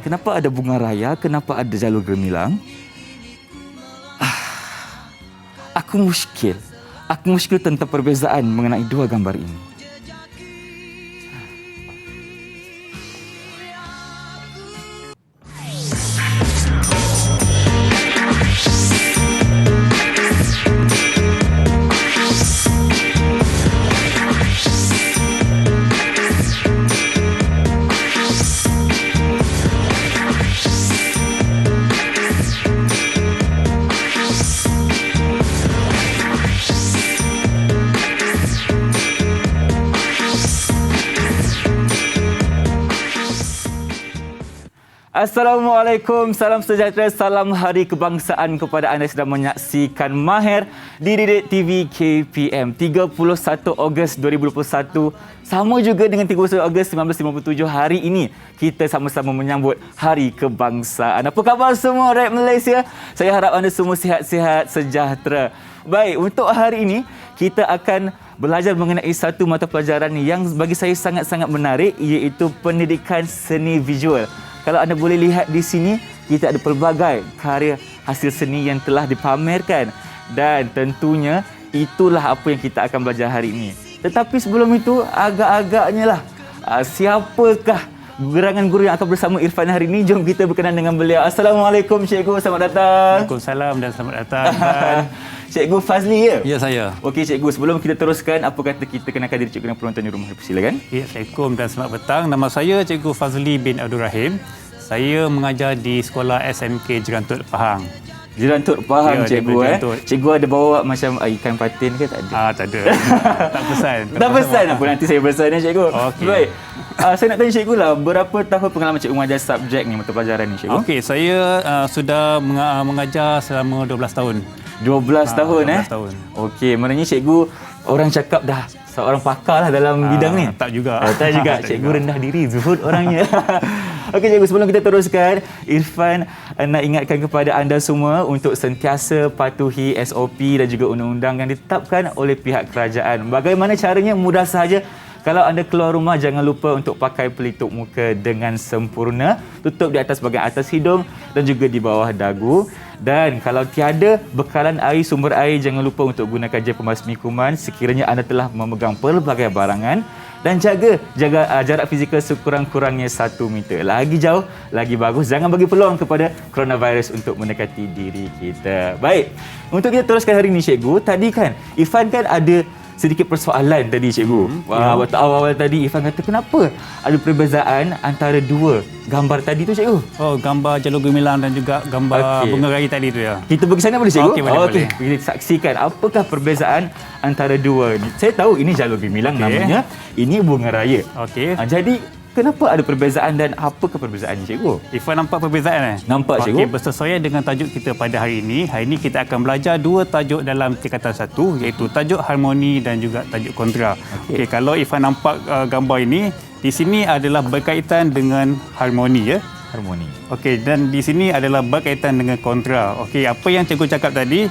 kenapa ada bunga raya, kenapa ada jalur gemilang? Aku muskil tentang perbezaan mengenai dua gambar ini. Assalamualaikum, salam sejahtera, salam Hari Kebangsaan kepada anda sedang menyaksikan Mahir di Didik TV KPM. 31 Ogos 2021 sama juga dengan 31 Ogos 1957 hari ini kita sama-sama menyambut Hari Kebangsaan. Apa khabar semua rakyat Malaysia? Saya harap anda semua sihat-sihat, sejahtera. Baik, untuk hari ini kita akan belajar mengenai satu mata pelajaran yang bagi saya sangat-sangat menarik, iaitu pendidikan seni visual. Kalau anda boleh lihat di sini, kita ada pelbagai karya hasil seni yang telah dipamerkan. Dan tentunya itulah apa yang kita akan belajar hari ini. Tetapi sebelum itu, agak-agaknya lah, siapakah gerangan guru yang akan bersama Irfan hari ini? Jom kita berkenan dengan beliau. Assalamualaikum Cikgu, selamat datang. Waalaikumsalam dan selamat datang. Cikgu Fazli ya? Ya, saya. Okey Cikgu, sebelum kita teruskan, apa kata kita kenalkan diri Cikgu dan penonton di rumah? Silakan. Assalamualaikum dan selamat petang. Nama saya Cikgu Fazli bin Abdul Rahim. Saya mengajar di Sekolah SMK Jerantut Pahang. Jerantut Pahang, ya, Cikgu. Cikgu ada bawa macam ikan patin ke? Tak ada. Tak ada. Tak pesan. Tak pesan apa, nanti saya pesan ya Cikgu. Okey. Baik. Saya nak tanya Cikgu lah, berapa tahun pengalaman Cikgu mengajar subjek ni, mata pelajaran ni Cikgu? Okey, saya sudah mengajar selama 12 tahun. 12 tahun 12 tahun. Okey, maknanya Cikgu orang cakap dah seorang pakar lah dalam bidang ni. Tak juga. Tak juga. Cikgu rendah diri, zuhud orangnya. Okey Cikgu, sebelum kita teruskan, Irfan nak ingatkan kepada anda semua untuk sentiasa patuhi SOP dan juga undang-undang yang ditetapkan oleh pihak kerajaan. Bagaimana caranya? Mudah sahaja. Kalau anda keluar rumah, jangan lupa untuk pakai pelitup muka dengan sempurna. Tutup di atas bahagian atas hidung dan juga di bawah dagu. Dan kalau tiada bekalan air, sumber air, jangan lupa untuk gunakan gel pembasmi kuman sekiranya anda telah memegang pelbagai barangan. Dan jaga jarak fizikal sekurang-kurangnya 1 meter. Lagi jauh, lagi bagus. Jangan bagi peluang kepada coronavirus untuk mendekati diri kita. Baik, untuk kita teruskan hari ini Cikgu, tadi kan Irfan kan ada sedikit persoalan tadi Cikgu. Waktu awal-awal tadi Irfan kata kenapa ada perbezaan antara dua gambar tadi tu Cikgu? Oh, gambar jalur gemilang dan juga gambar bunga raya tadi tu ya. Kita pergi sana boleh Cikgu? Okey, boleh. Kita saksikan apakah perbezaan antara dua ni. Saya tahu ini jalur gemilang namanya, ini bunga raya. Okey. Jadi kenapa ada perbezaan dan apakah perbezaannya Cikgu? Irfan nampak perbezaan Nampak Cikgu. Okey, bersesuaian dengan tajuk kita pada hari ini. Hari ini kita akan belajar dua tajuk dalam tingkatan 1, iaitu tajuk harmoni dan juga tajuk kontra. Okey, kalau Irfan nampak gambar ini, di sini adalah berkaitan dengan harmoni ya. Harmoni. Okey, dan di sini adalah berkaitan dengan kontra. Okey, apa yang cikgu cakap tadi,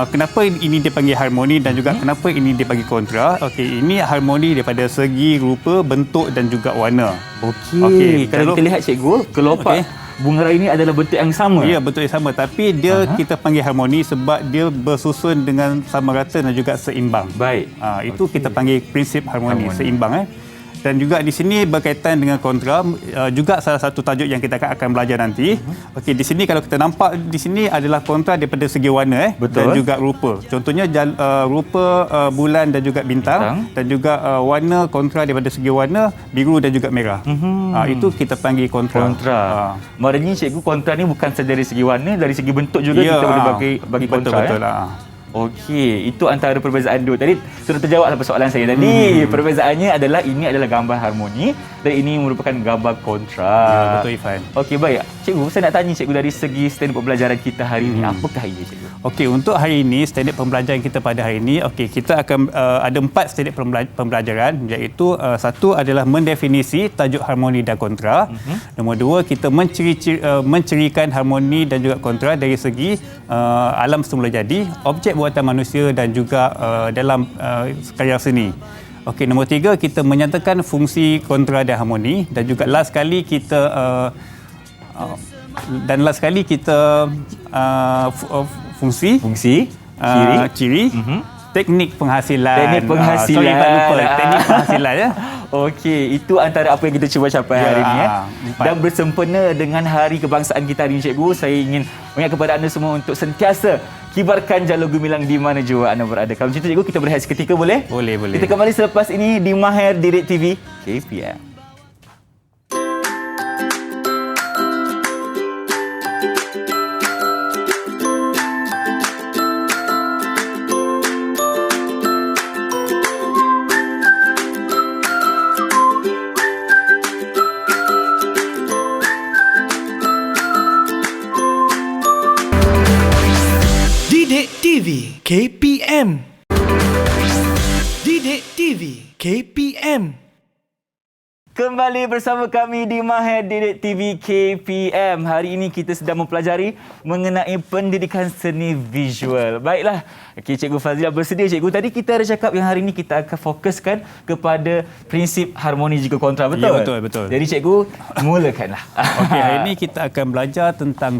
kenapa ini dipanggil harmoni dan juga kenapa ini dipanggil kontra. Okey, ini harmoni daripada segi rupa, bentuk dan juga warna. Okey, kalau kita lihat Cikgu, kelopak bunga raya ini adalah bentuk yang sama. Ya, bentuk yang sama, tapi dia kita panggil harmoni sebab dia bersusun dengan sama rata dan juga seimbang. Baik. Itu kita panggil prinsip harmoni. Seimbang Dan juga di sini berkaitan dengan kontra, juga salah satu tajuk yang kita akan belajar nanti. Okey, di sini kalau kita nampak di sini adalah kontra daripada segi warna dan juga rupa. Contohnya rupa bulan dan juga bintang. Dan juga warna kontra daripada segi warna biru dan juga merah. Itu kita panggil kontra. Maknanya Cikgu, kontra ni bukan saja dari segi warna, dari segi bentuk juga kita boleh bagi kontra. Betul. Okey, itu antara perbezaan dua. Tadi sudah terjawablah persoalan saya tadi. Perbezaannya adalah ini adalah gambar harmoni dan ini merupakan gambar kontra. Ya, betul Irfan. Okey, baik. Cikgu, saya nak tanya Cikgu dari segi standard pembelajaran kita hari ini, apakah ia Cikgu? Okey, untuk hari ini standard pembelajaran kita pada hari ini, kita akan ada 4 standard pembelajaran, iaitu satu adalah mendefinisi tajuk harmoni dan kontra. Nombor 2, kita mencirikan harmoni dan juga kontra dari segi alam semula jadi, objek buatan manusia dan juga dalam karya seni. Okey, nombor 3, kita menyatakan fungsi kontra dan harmoni, dan juga last sekali kita dan last sekali kita fungsi, ciri, teknik penghasilan. Teknik penghasilan. Sorry, tak lupa. Teknik penghasilan ya. Okey, itu antara apa yang kita cuba capai hari ini ya. Dan bersempena dengan Hari Kebangsaan kita hari ini, Cikgu, saya ingin mengingat kepada anda semua untuk sentiasa kibarkan jalur gemilang di mana jua anda berada. Kalau macam itu, Cikgu, kita berehat seketika boleh? Boleh. Kita kembali selepas ini di Mahir Direct TV KPM. Didik TV KPM. Didik TV KPM. Kembali bersama kami di Mahir Direct TV KPM. Hari ini kita sedang mempelajari mengenai pendidikan seni visual. Baiklah, okey, Cikgu Fazila bersedia, Cikgu. Tadi kita ada cakap yang hari ini kita akan fokuskan kepada prinsip harmoni juga kontra, betul? Ya, betul. Jadi Cikgu, mulakanlah. Okey, hari ini kita akan belajar tentang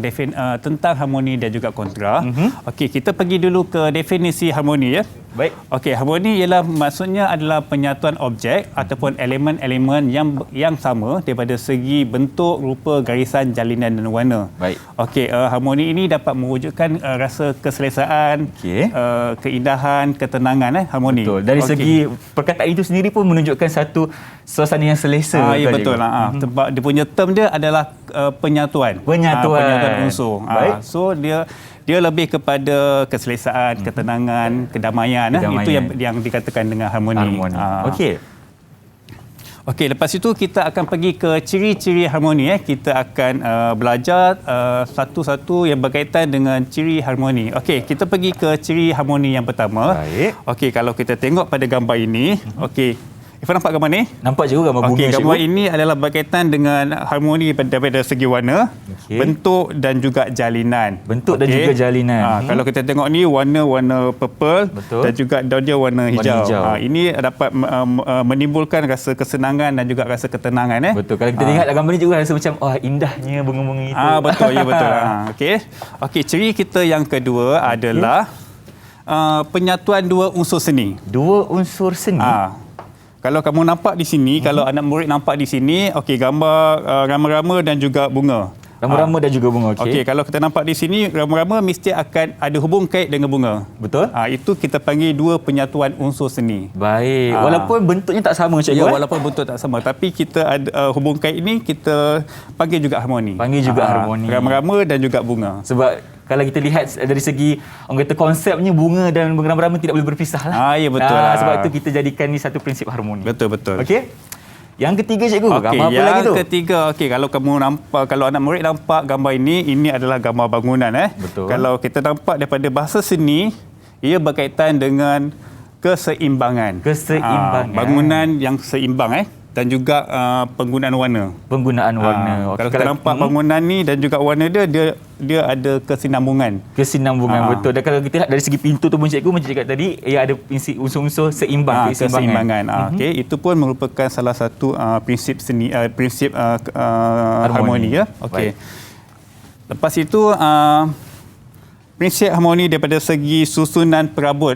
tentang harmoni dan juga kontra. Okey, kita pergi dulu ke definisi harmoni ya. Baik. Okey, harmoni ialah maksudnya adalah penyatuan objek ataupun elemen-elemen yang sama daripada segi bentuk, rupa, garisan, jalinan dan warna. Baik. Okey, harmoni ini dapat mewujudkan rasa keselesaan, keindahan, ketenangan harmoni. Betul. Dari segi perkataan itu sendiri pun menunjukkan satu suasana yang selesa. Ya, betul. Sebab dia punya term dia adalah penyatuan. Penyatuan unsur. So dia lebih kepada keselesaan, ketenangan, kedamaian. Itu yang dikatakan dengan harmoni. Okey, lepas itu kita akan pergi ke ciri-ciri harmoni. Kita akan belajar satu-satu yang berkaitan dengan ciri harmoni. Okey, kita pergi ke ciri harmoni yang pertama. Baik. Okey, kalau kita tengok pada gambar ini, okey. Ifan nampak gambar ni? Nampak juga gambar bunga. Okey, gambar ini adalah berkaitan dengan harmoni daripada segi warna, bentuk dan juga jalinan. Bentuk dan juga jalinan. Kalau kita tengok ni warna purple. Betul. Dan juga daun dia warna hijau. Ini dapat menimbulkan rasa kesenangan dan juga rasa ketenangan. Betul. Kalau kita lihat gambar ni juga rasa macam indahnya bunga-bunga itu. Betul, ya betul. Okey, ciri kita yang kedua adalah penyatuan dua unsur seni. Dua unsur seni. Kalau kamu nampak di sini, kalau anak murid nampak di sini, okey, gambar rama-rama dan juga bunga. Rama-rama dan juga bunga, okey. Okey, kalau kita nampak di sini, rama-rama mesti akan ada hubung kait dengan bunga. Betul. Itu kita panggil dua penyatuan unsur seni. Baik. Walaupun bentuknya tak sama, Cikgu. Ya, walaupun bentuk tak sama. Tapi kita ada hubung kait ini, kita panggil juga harmoni. Panggil juga harmoni. Rama-rama dan juga bunga. Sebab kalau kita lihat dari segi orang kata konsepnya bunga dan rama-rama tidak boleh berpisah lah. Ya, betul. Sebab itu kita jadikan ni satu prinsip harmoni. Betul. Okey. Yang ketiga, Cikgu, gambar apa lagi tu? Yang ketiga, kalau kamu nampak, kalau anak murid nampak gambar ini adalah gambar bangunan. Betul. Kalau kita nampak daripada bahasa seni, ia berkaitan dengan keseimbangan. Bangunan yang seimbang dan juga penggunaan warna. Kalau kita nampak bangunan ni dan juga warna dia ada kesinambungan. Betul. Dan kalau kita lihat dari segi pintu tu pun, Cikgu macam cakap tadi, ia ada unsur-unsur seimbang, keseimbangan. Okey, itu pun merupakan salah satu prinsip seni, prinsip harmoni ya. Okey. Lepas itu prinsip harmoni daripada segi susunan perabot.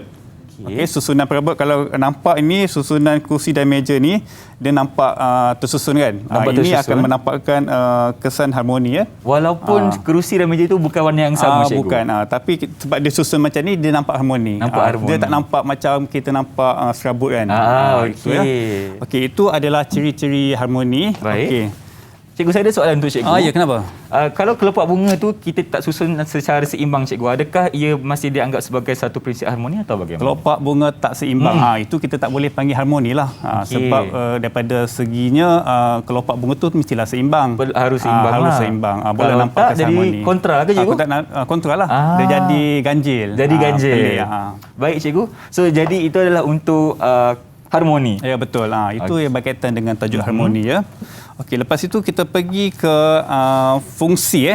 Okey, susunan perabot, kalau nampak ini susunan kursi dan meja ni dia nampak tersusun kan. Ini akan menampakkan kesan harmoni ya. Walaupun kerusi dan meja itu bukan warna yang sama, Cikgu. Bukan, tapi sebab dia susun macam ni dia nampak harmoni. Dia tak nampak macam kita nampak serabut kan. Okey, itu adalah ciri-ciri harmoni. Baik. Okey. Cikgu, saya ada soalan untuk Cikgu. Ya, kenapa? Kalau kelopak bunga tu kita tak susun secara seimbang, Cikgu, adakah ia masih dianggap sebagai satu prinsip harmoni atau bagaimana? Kelopak bunga tak seimbang, itu kita tak boleh panggil harmoni lah. Sebab daripada seginya kelopak bunga tu mestilah seimbang. Harus seimbang. Harus seimbang. Boleh nampak kesan harmoni. Jadi kontra ke, Cikgu? Kontra lah. Dia jadi ganjil. Baik, Cikgu. So jadi itu adalah untuk harmoni. Ya, betul. Itu yang berkaitan dengan tajuk harmoni ya. Okey, lepas itu kita pergi ke fungsi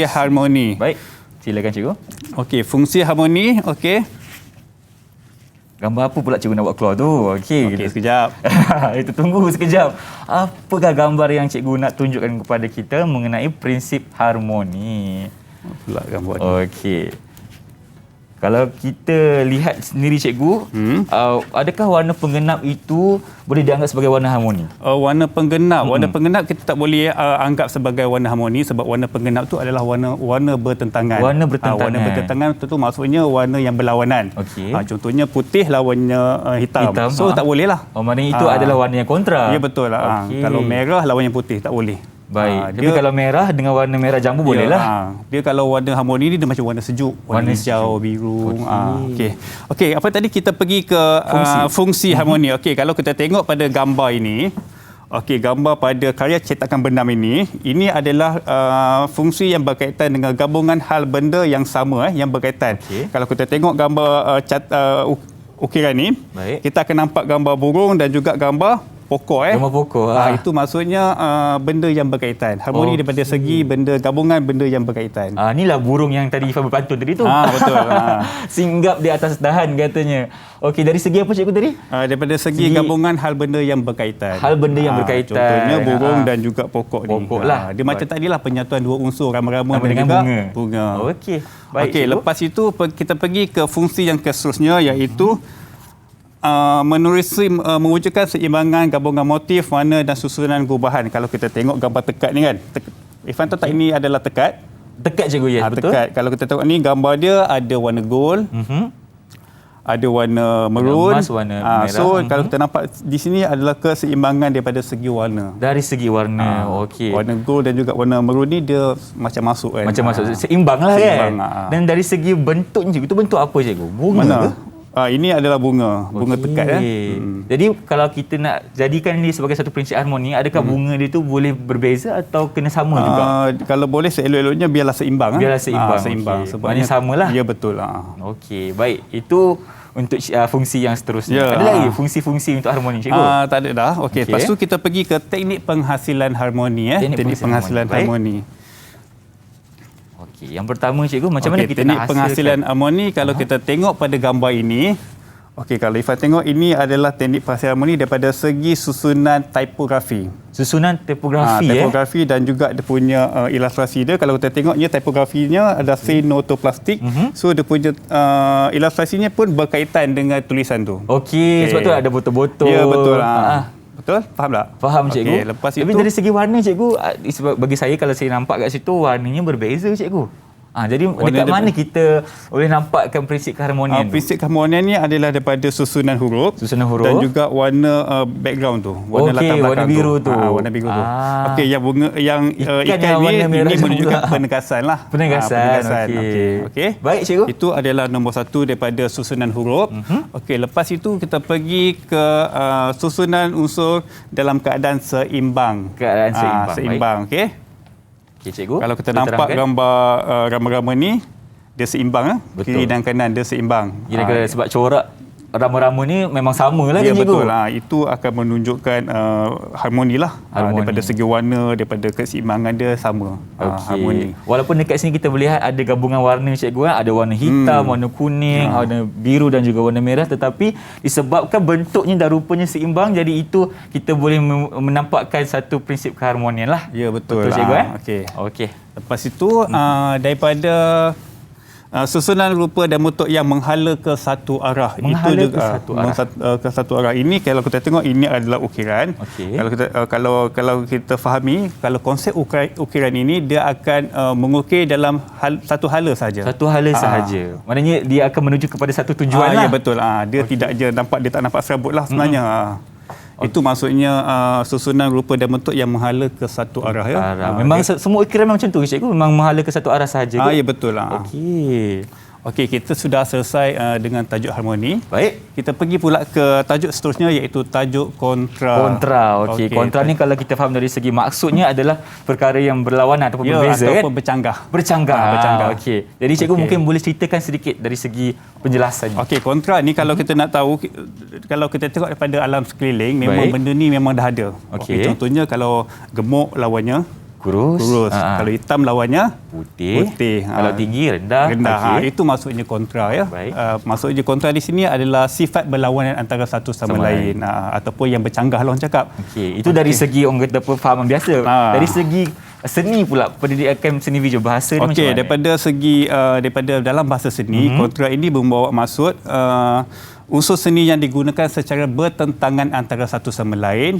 harmoni. Baik. Silakan, Cikgu. Okey, fungsi harmoni, okey. Gambar apa pula cikgu nak buat keluar tu? Okey. Okey, sekejap. Itu tunggu sekejap. Apakah gambar yang cikgu nak tunjukkan kepada kita mengenai prinsip harmoni? Pula gambar ni. Okey. Kalau kita lihat sendiri cikgu, adakah warna penggenap itu boleh dianggap sebagai warna harmoni? Warna penggenap kita tak boleh anggap sebagai warna harmoni sebab warna penggenap tu adalah warna bertentangan. Warna bertentangan. Warna bertentangan tu maksudnya warna yang berlawanan. Okey. Contohnya putih lawannya hitam. So tak boleh lah. Maknanya itu adalah warna yang kontra. Ya betul lah. Okey. Kalau merah lawannya putih tak boleh. Baik. Tapi kalau merah dengan warna merah jambu boleh lah. Dia kalau warna harmoni ni dia macam warna sejuk, warna hijau, biru. Okey, apa tadi kita pergi ke fungsi harmoni. Okey, kalau kita tengok pada gambar ini, gambar pada karya cetakan benam ini adalah fungsi yang berkaitan dengan gabungan hal benda yang sama yang berkaitan. Kalau kita tengok gambar ukiran ni, kita akan nampak gambar burung dan juga gambar pokok. Gambar pokok. Itu maksudnya benda yang berkaitan. Harmoni daripada segi benda gabungan benda yang berkaitan. Inilah burung yang tadi Ifan berpantun tadi tu. Betul. Singgap di atas dahan katanya. Okey, dari segi apa cikgu tadi? Daripada segi gabungan hal benda yang berkaitan. Hal benda yang berkaitan. Contohnya burung dan juga pokok ni. Pokok lah. Dia macam tadilah penyatuan dua unsur rama-rama dan dengan juga bunga. Okey. Baik. Okey, lepas itu kita pergi ke fungsi yang seterusnya iaitu mewujudkan seimbangan gabungan motif, warna dan susunan gubahan. Kalau kita tengok gambar tekad ni kan. Ifan tahu tak ini adalah tekad? Tekad cikgu, ya, betul. Tekad. Kalau kita tengok ni gambar dia ada warna gold. Ada warna maroon. Emas, warna merah. So kalau kita nampak di sini adalah keseimbangan daripada segi warna. Dari segi warna. Okey. Warna gold dan juga warna maroon ni dia macam masuk kan. Macam masuk seimbang lah Seimbang, kan. Dan dari segi bentuknya cikgu, itu bentuk apa cikgu? Bunga Mana? ke? Ini adalah bunga tekad. Jadi kalau kita nak jadikan ini sebagai satu prinsip harmoni, adakah bunga dia tu boleh berbeza atau kena sama juga? Kalau boleh seelok-eloknya biarlah seimbang. Biarlah seimbang. Seimbang. Okay. Maknanya samalah. Ya betul. Okey, baik. Itu untuk fungsi yang seterusnya. Ada lagi fungsi-fungsi untuk harmoni cikgu? Tak ada dah. Okey, lepas tu kita pergi ke teknik penghasilan harmoni. Teknik penghasilan harmoni. Okey, yang pertama cikgu, macam mana kita nak hasilkan penghasilan harmoni? Kalau kita tengok pada gambar ini, kalau Ifan tengok ini adalah teknik penghasilan harmoni daripada segi susunan tipografi. Susunan tipografi tipografi dan juga dia punya ilustrasi dia. Kalau kita tengoknya tipografinya ada sinotoplastik. So dia punya ilustrasinya pun berkaitan dengan tulisan tu. Okey, sebab tu ada botol-botol. Ya betul. Betul? Faham tak? Faham cikgu. Lepas Tapi dari segi warna cikgu, sebab bagi saya kalau saya nampak kat situ warnanya berbeza cikgu. Jadi dekat mana kita boleh nampakkan prinsip keharmonian? Prinsip keharmonian ni adalah daripada susunan huruf dan juga warna background tu, warna latar belakang warna biru tu. Warna biru tu. Okey, yang bunga yang ikan ni menunjukkan penegasan lah. Penegasan. Okey. Baik cikgu. Itu adalah nombor satu daripada susunan huruf. Okey, lepas itu kita pergi ke susunan unsur dalam keadaan seimbang. Seimbang, okey. Okey cikgu. Kalau kita nampak gambar rama-rama ni, dia seimbang. Kiri dan kanan dia seimbang. Kira-kira sebab corak rama-rama ni memang sama lah kan cikgu? Betul lah. Itu akan menunjukkan harmoni lah. Daripada segi warna, daripada keseimbangan dia sama. Harmoni. Walaupun dekat sini kita melihat ada gabungan warna cikgu, ada warna hitam, warna kuning, warna biru dan juga warna merah, tetapi disebabkan bentuknya dan rupanya seimbang, jadi itu kita boleh menampakkan satu prinsip keharmonian lah. Ya betul. Betul cikgu Okey. Lepas itu daripada susunan rupa dan bentuk yang menghala ke satu arah. Menghala itu juga ke satu arah. Ini kalau kita tengok ini adalah ukiran. Kalau kita fahami, kalau konsep ukiran ini dia akan mengukir dalam satu hala sahaja. Satu hala sahaja. Maknanya dia akan menuju kepada satu tujuan lah. Ya betul. Dia tidak je dia tak nampak serabut lah sebenarnya. Itu maksudnya susunan rupa dan bentuk yang menghala ke satu arah. Memang semua ukiran macam tu cikgu? Memang menghala ke satu arah sahaja? Ya betul lah. Okey, kita sudah selesai dengan tajuk harmoni. Baik. Kita pergi pula ke tajuk seterusnya iaitu tajuk kontra. Okey. Kontra ni kalau kita faham dari segi maksudnya adalah perkara yang berlawanan ataupun berbeza ataupun bercanggah. Bercanggah. Okey. Jadi cikgu mungkin boleh ceritakan sedikit dari segi penjelasannya. Okey, kontra ni kalau kita nak tahu, kalau kita tengok daripada alam sekeliling, memang benda ni memang dah ada. Contohnya kalau gemuk lawannya Kurus. Kalau hitam lawannya putih. Kalau tinggi rendah. Okey. Itu maksudnya kontra ya. Baik. Maksudnya kontra di sini adalah sifat berlawanan antara satu sama lain. Ataupun yang bercanggah lah orang cakap. Okey, itu dari segi orang kata pemahaman biasa. Dari segi seni pula, pendidikan seni visual bahasa ni macam mana? Daripada segi daripada dalam bahasa seni, kontra ini membawa maksud unsur seni yang digunakan secara bertentangan antara satu sama lain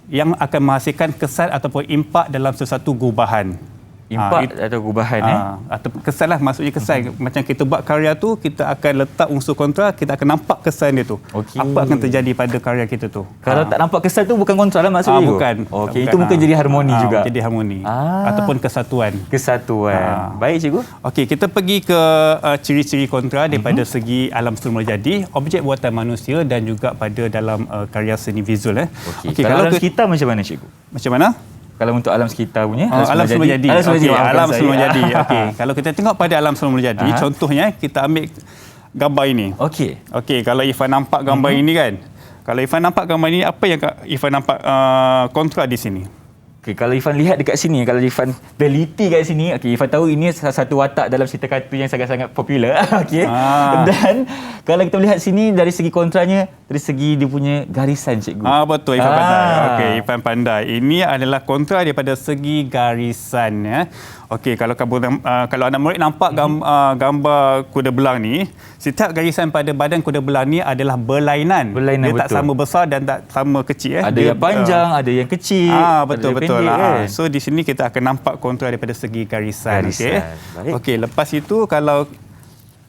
yang akan menghasilkan kesan ataupun impak dalam sesuatu gubahan. Impak atau gubahan atau kesan lah, maksudnya kesan. Macam kita buat karya tu, kita akan letak unsur kontra, kita akan nampak kesan dia tu. Apa akan terjadi pada karya kita tu. Kalau tak nampak kesan tu bukan kontra lah maksudnya? Bukan. Okey, itu mungkin jadi harmoni juga. Jadi harmoni. Ataupun kesatuan. Baik cikgu. Okey, kita pergi ke ciri-ciri kontra daripada segi alam semula jadi, objek buatan manusia dan juga pada dalam karya seni visual. Okey, kalau alam sekitar macam mana cikgu? Macam mana? Kalau untuk alam sekitar punya, alam semula jadi. Alam semula jadi. Okey, kalau kita tengok pada alam semula jadi, contohnya kita ambil gambar ini. Okey, kalau Irfan nampak gambar ini kan. Kalau Irfan nampak gambar ini, apa yang Irfan nampak kontra di sini? Okay, kalau Irfan lihat dekat sini, kalau Irfan teliti kat sini, Irfan tahu ini salah satu watak dalam cerita kartun yang sangat-sangat popular. Dan kalau kita melihat sini dari segi kontranya, dari segi dia punya garisan cikgu. Betul, Irfan pandai. Okey, Irfan pandai. Ini adalah kontra daripada segi garisan ya. Okey, kalau anak murid nampak gambar kuda belang ni, setiap garisan pada badan kuda belang ni adalah berlainan. Dia betul. Tak sama besar dan tak sama kecil. Ada yang panjang, ada yang kecil. Betul. So di sini kita akan nampak kontra daripada segi garisan. Okey, lepas itu kalau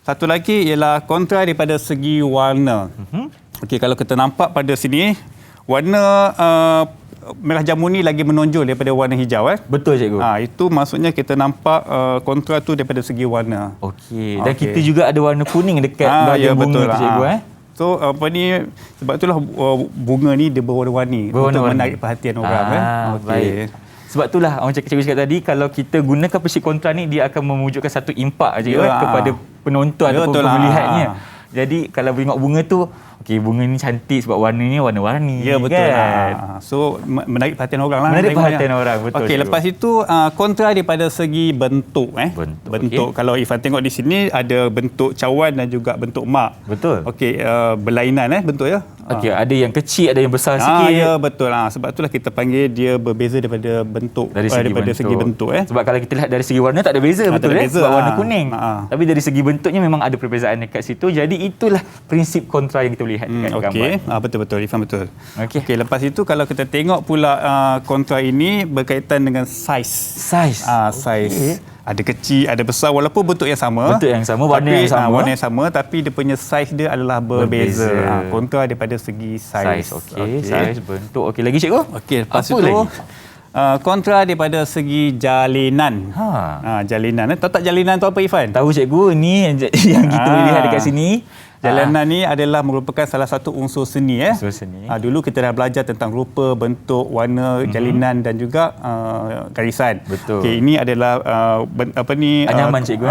satu lagi ialah kontra daripada segi warna. Okey, kalau kita nampak pada sini, warna merah jamur ni lagi menonjol daripada warna hijau. Betul cikgu. Itu maksudnya kita nampak kontra tu daripada segi warna. Okey. Dan kita juga ada warna kuning dekat bahagian bunga tu cikgu. So sebab itulah bunga ni dia berwarna-warni untuk menarik perhatian orang. Baik. Sebab itulah orang cikgu cakap tadi, kalau kita gunakan prinsip kontra ni, dia akan memwujudkan satu impak kepada penonton ataupun pemilihatnya. Jadi kalau tengok bunga tu, bunga ni cantik sebab warnanya warna-warni. Ya, betul. Kan? So menarik perhatian orang lah. Menarik perhatian orang, betul. Okey, lepas itu kontra daripada segi bentuk. Bentuk. Kalau Irfan tengok di sini ada bentuk cawan dan juga bentuk mak. Betul. Okey, berlainan bentuk ya. Okey, ada yang kecil, ada yang besar sikit. Ya, betul. Sebab itulah kita panggil dia berbeza daripada bentuk. Daripada segi bentuk. Sebab kalau kita lihat dari segi warna tak ada beza, betul sebab warna kuning. Tapi dari segi bentuknya memang ada perbezaan dekat situ. Jadi itulah prinsip kontra yang kita lihat dekat gambar. Betul. Irfan betul. Okey, lepas itu kalau kita tengok pula kontra ini berkaitan dengan saiz. Saiz. Ada kecil, ada besar, walaupun bentuk yang sama. Warna yang sama. Tapi dia punya saiz dia adalah berbeza. Kontra daripada segi saiz. Saiz, bentuk. Okey, lagi cikgu? Okey, lepas itu kontra daripada segi jalinan. Jalinan. Tahu tak jalinan tu apa, Irfan? Tahu cikgu, ni yang kita boleh lihat dekat sini. Jalanan ni adalah merupakan salah satu unsur seni. Unsur seni. Dulu kita dah belajar tentang rupa, bentuk, warna, jalinan dan juga garisan. Betul. Okey, ini adalah anyaman cikgu.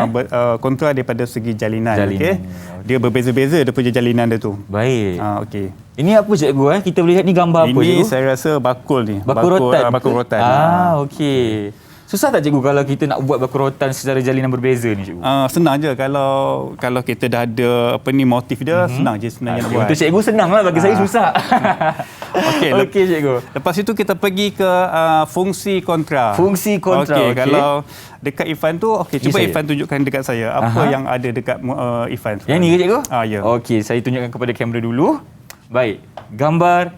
Kontra daripada segi jalinan. Okey. Dia berbeza-beza dia punya jalinan dia tu. Baik. Okey. Ini apa cikgu? Kita boleh lihat ni gambar apa cikgu? Ini saya rasa bakul ni. Bakul rotan. Bakul rotan. Okey. Susah tak cikgu kalau kita nak buat bakul rotan secara jalinan berbeza ni cikgu? Senang je kalau kita dah ada motif dia, senang je sebenarnya nak buat. Untuk cikgu senang lah, bagi saya susah. Okey cikgu. Lepas itu kita pergi ke fungsi kontra. Fungsi kontra. Okey, kalau dekat Irfan tu, cuba Irfan tunjukkan dekat saya apa yang ada dekat Irfan. Yang ni ke cikgu? Ya. Okey, saya tunjukkan kepada kamera dulu. Baik. Gambar.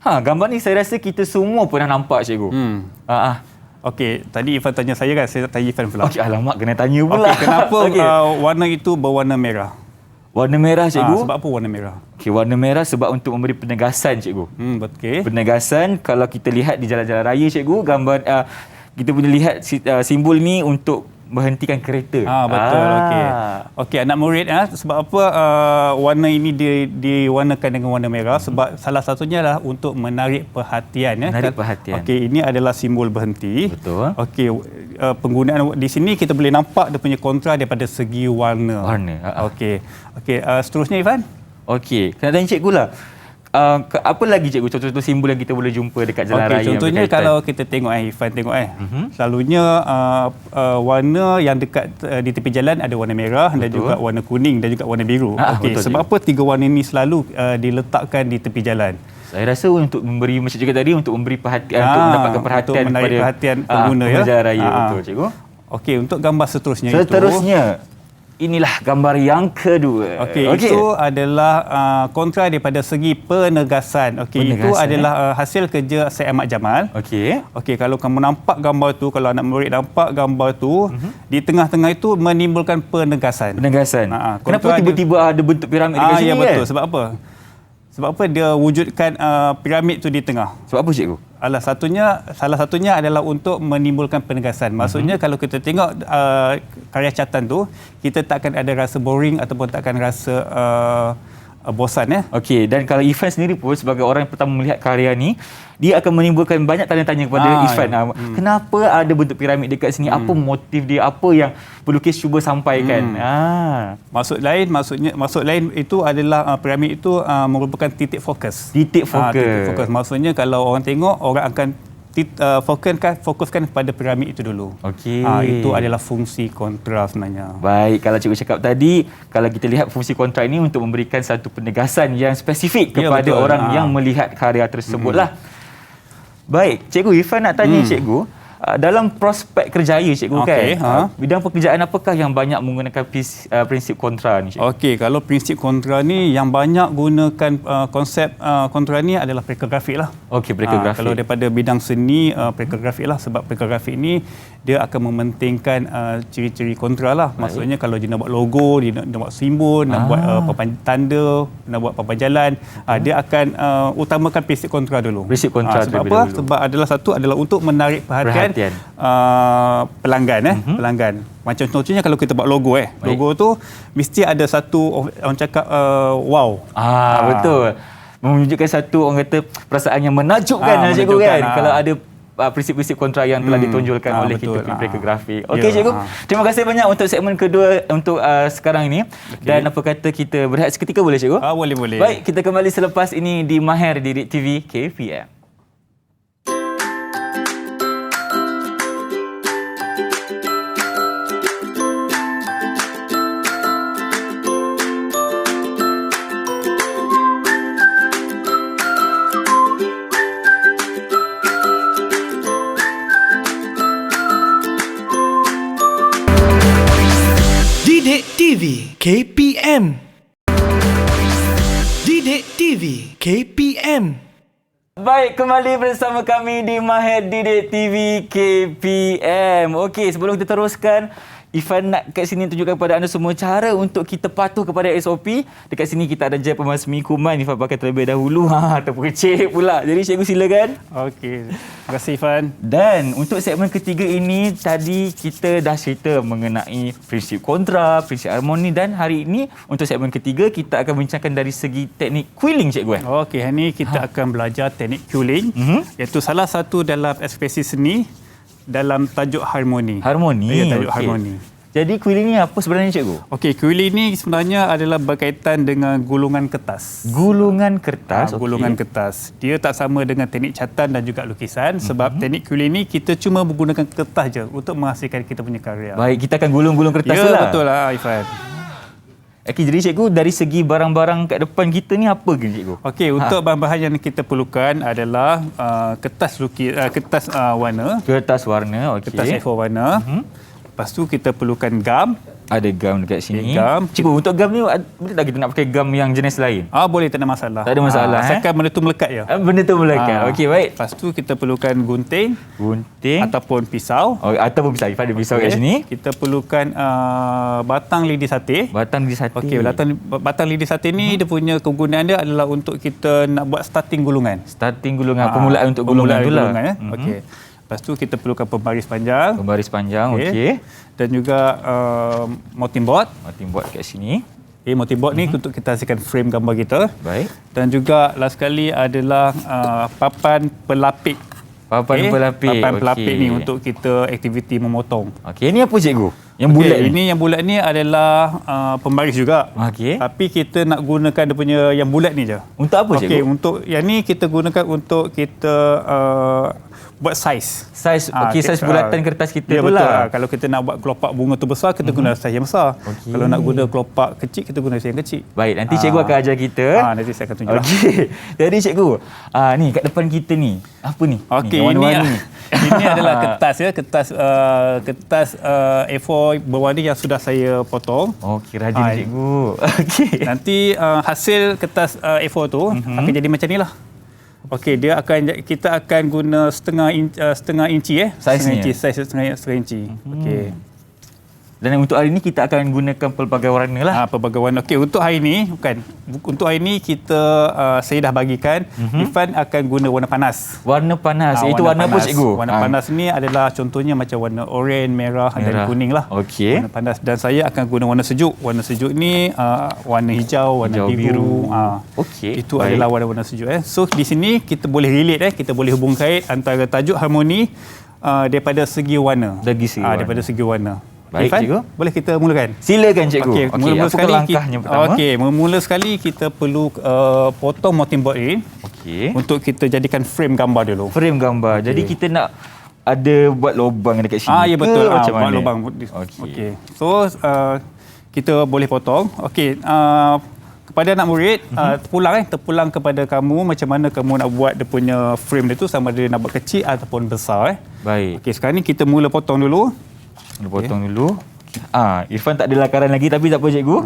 Gambar ni saya rasa kita semua pernah nampak cikgu. Okey, tadi Irfan tanya saya kan, saya tanya Irfan pula. Okey, alamak kena tanya pula. Okey, kenapa warna itu berwarna merah? Warna merah cikgu? Sebab apa warna merah? Okey, warna merah sebab untuk memberi penegasan cikgu. Betul. Penegasan, kalau kita lihat di jalan-jalan raya cikgu, gambar kita boleh lihat simbol ni untuk menghentikan kereta. Betul. Okey, anak murid sebab apa warna ini diwarnakan dengan warna merah? Sebab salah satunya adalah untuk menarik perhatian. Menarik perhatian. Okey, ini adalah simbol berhenti. Betul. Okey, penggunaan di sini kita boleh nampak dia punya kontra daripada segi warna. Warna. Okey, seterusnya Irfan. Okey, kena tanya cikgu lah. apa lagi cikgu contoh-contoh simbol yang kita boleh jumpa dekat jalan raya? Contohnya kalau kita tengok Irfan tengok selalunya warna yang dekat di tepi jalan ada warna merah dan juga warna kuning dan juga warna biru. Sebab apa tiga warna ini selalu diletakkan di tepi jalan? Saya rasa untuk memberi macam cikgu tadi untuk memberi perhatian untuk mendapatkan perhatian untuk menarik kepada perhatian pengguna jalan raya. Betul cikgu. Okey, untuk gambar seterusnya inilah gambar yang kedua. Itu adalah kontra daripada segi penegasan. Itu adalah hasil kerja Syed Ahmad Jamal. Kalau kamu nampak gambar tu, kalau anak murid nampak gambar tu, di tengah-tengah itu menimbulkan penegasan. Kenapa tiba-tiba ada bentuk piramid dekat sini? Ya betul. Sebab apa? Sebab apa dia wujudkan piramid tu di tengah? Sebab apa cikgu? Salah satunya adalah untuk menimbulkan penegasan. Maksudnya kalau kita tengok karya catatan tu, kita tak akan ada rasa boring ataupun tak akan rasa bosan. Dan kalau Irfan sendiri pun sebagai orang yang pertama melihat karya ni, dia akan menimbulkan banyak tanya-tanya kepada Irfan. Kenapa ada bentuk piramid dekat sini? Apa motif dia? Apa yang pelukis cuba sampaikan? Maksud lain itu adalah piramid itu merupakan titik fokus. Titik fokus. Maksudnya kalau orang tengok, orang akan fokuskan pada piramid itu dulu. Itu adalah fungsi kontra sebenarnya. Baik, kalau cikgu cakap tadi, kalau kita lihat fungsi kontra ini untuk memberikan satu penegasan yang spesifik kepada orang yang melihat karya tersebutlah. Baik, cikgu Irfan nak tanya cikgu, dalam prospek kerjaya cikgu bidang pekerjaan apakah yang banyak menggunakan prinsip kontra ni cikgu? Kalau prinsip kontra ni yang banyak gunakan konsep kontra ni adalah preka grafik lah. Preka grafik. Kalau daripada bidang seni, preka grafik lah, sebab preka grafik ni dia akan mementingkan ciri-ciri kontra lah. Maksudnya kalau dia nak buat logo, dia nak buat simbol, nak buat papan tanda, nak buat papan jalan, dia akan utamakan prinsip kontra dulu. Prinsip kontra sebab apa? Sebab adalah untuk menarik perhatian pelanggan. Pelanggan. Macam contohnya kalau kita buat logo logo tu mesti ada satu orang cakap wow. Betul. Menunjukkan satu orang kata perasaan yang menakjubkan cikgu kan. Kalau ada prinsip-prinsip kontra yang telah ditonjolkan oleh kita preka grafik. Cikgu. Terima kasih banyak untuk segmen kedua untuk sekarang ini. Dan apa kata kita berehat seketika boleh cikgu? Boleh. Baik, kita kembali selepas ini di Mahir Didik TV KPM. Didik TV KPM. Didik TV KPM. Baik, kembali bersama kami di Mahir Didik TV KPM. Sebelum kita teruskan, Irfan nak kat sini tunjukkan kepada anda semua cara untuk kita patuh kepada SOP. Dekat sini kita ada gel pemasmi kuman. Irfan pakai terlebih dahulu. Terpercik pula. Jadi cikgu silakan. Terima kasih Irfan. Dan untuk segmen ketiga ini, tadi kita dah cerita mengenai prinsip kontra, prinsip harmoni, dan hari ini untuk segmen ketiga kita akan bincangkan dari segi teknik quilling cikgu. Hari ini kita akan belajar teknik quilling, iaitu salah satu dalam ekspresi seni dalam tajuk harmoni. Tajuk harmoni. Jadi quilling ni apa sebenarnya cikgu? Quilling ni sebenarnya adalah berkaitan dengan gulungan kertas. Gulungan kertas? Gulungan kertas. Dia tak sama dengan teknik catatan dan juga lukisan, sebab teknik quilling ni kita cuma menggunakan kertas je untuk menghasilkan kita punya karya. Baik, kita akan gulung-gulung kertas lah. Ya, betul lah Irfan. Jadi cikgu, dari segi barang-barang kat depan kita ni apa ke cikgu? Untuk bahan-bahan yang kita perlukan adalah kertas warna. Kertas warna, Kertas A4 warna. Lepas tu kita perlukan gam. Ada gam dekat sini. Gam. Cikgu, untuk gam ni boleh tak kita nak pakai gam yang jenis lain? Boleh, tak ada masalah. Tak ada masalah. Asalkan benda tu melekat je. Benda tu melekat. Baik. Lepas tu kita perlukan gunting. Ataupun pisau. Ataupun pisau. Ada pisau kat sini. Kita perlukan batang lidi sate. Batang lidi sate. Batang lidi sate ni dia punya kegunaan dia adalah untuk kita nak buat starting gulungan. Permulaan untuk gulungan tu lah. Lepas tu kita perlukan pembaris panjang. Dan juga mounting board. Mounting board kat sini. Mounting board ni untuk kita hasilkan frame gambar kita. Baik. Dan juga last sekali adalah papan pelapik. Papan pelapik ni untuk kita aktiviti memotong. Ini apa cikgu? Yang bulat ni? Ini yang bulat ni adalah pembaris juga. Okey. Tapi kita nak gunakan dia punya yang bulat ni je. Untuk apa cikgu? Okey, untuk yang ni kita gunakan untuk kita buat saiz. Saiz, saiz bulatan kertas kita ya, tu betul. lah. Kalau kita nak buat kelopak bunga tu besar, kita guna saiz yang besar. Okey. Kalau nak guna kelopak kecil, kita guna saiz yang kecil. Baik, nanti cikgu akan ajar kita. Nanti saya akan tunjuk. Okey. Jadi cikgu, ni kat depan kita ni, apa ni? Okey, ni, warna-warni ni. ini adalah kertas ya, kertas A4 berwarna yang sudah saya potong. Okey, rajin cikgu. Okey. Nanti hasil kertas A4 tu akan jadi macam ni lah. Okey, kita akan guna setengah inci Saiznya? setengah inci. Okey. Dan untuk hari ni kita akan gunakan pelbagai warna lah. Pelbagai warna. Okey, untuk hari ni untuk hari ni saya dah bagikan Irfan akan guna warna panas. Warna panas. Itu warna apa cikgu? Warna panas ni adalah contohnya macam warna oranye, merah dan kuning lah. Okey. Warna panas, dan saya akan guna warna sejuk. Warna sejuk ni warna hijau, warna biru. Okey. Itu adalah warna-warna sejuk. So di sini kita boleh relate, kita boleh hubung kait antara tajuk harmoni daripada segi warna. Daripada segi warna. Baik, Irfan, cikgu. boleh kita mulakan? Silakan cikgu. Okey, mula-mula sekali langkahnya pertama? mula sekali kita perlu potong mounting board ini. Okey. Untuk kita jadikan frame gambar dulu. Frame gambar. Jadi kita nak ada buat lubang dekat sini. Ya betul. Macam Buat mana? lubang. Okey. So kita boleh potong. Okey. Kepada anak murid, terpulang kepada kamu macam mana kamu nak buat dia punya frame dia tu, sama ada nak buat kecil ataupun besar. Baik. Okey, sekarang ni kita mula potong dulu. Potong dulu. Irfan tak ada lakaran lagi, tapi tak apa cikgu.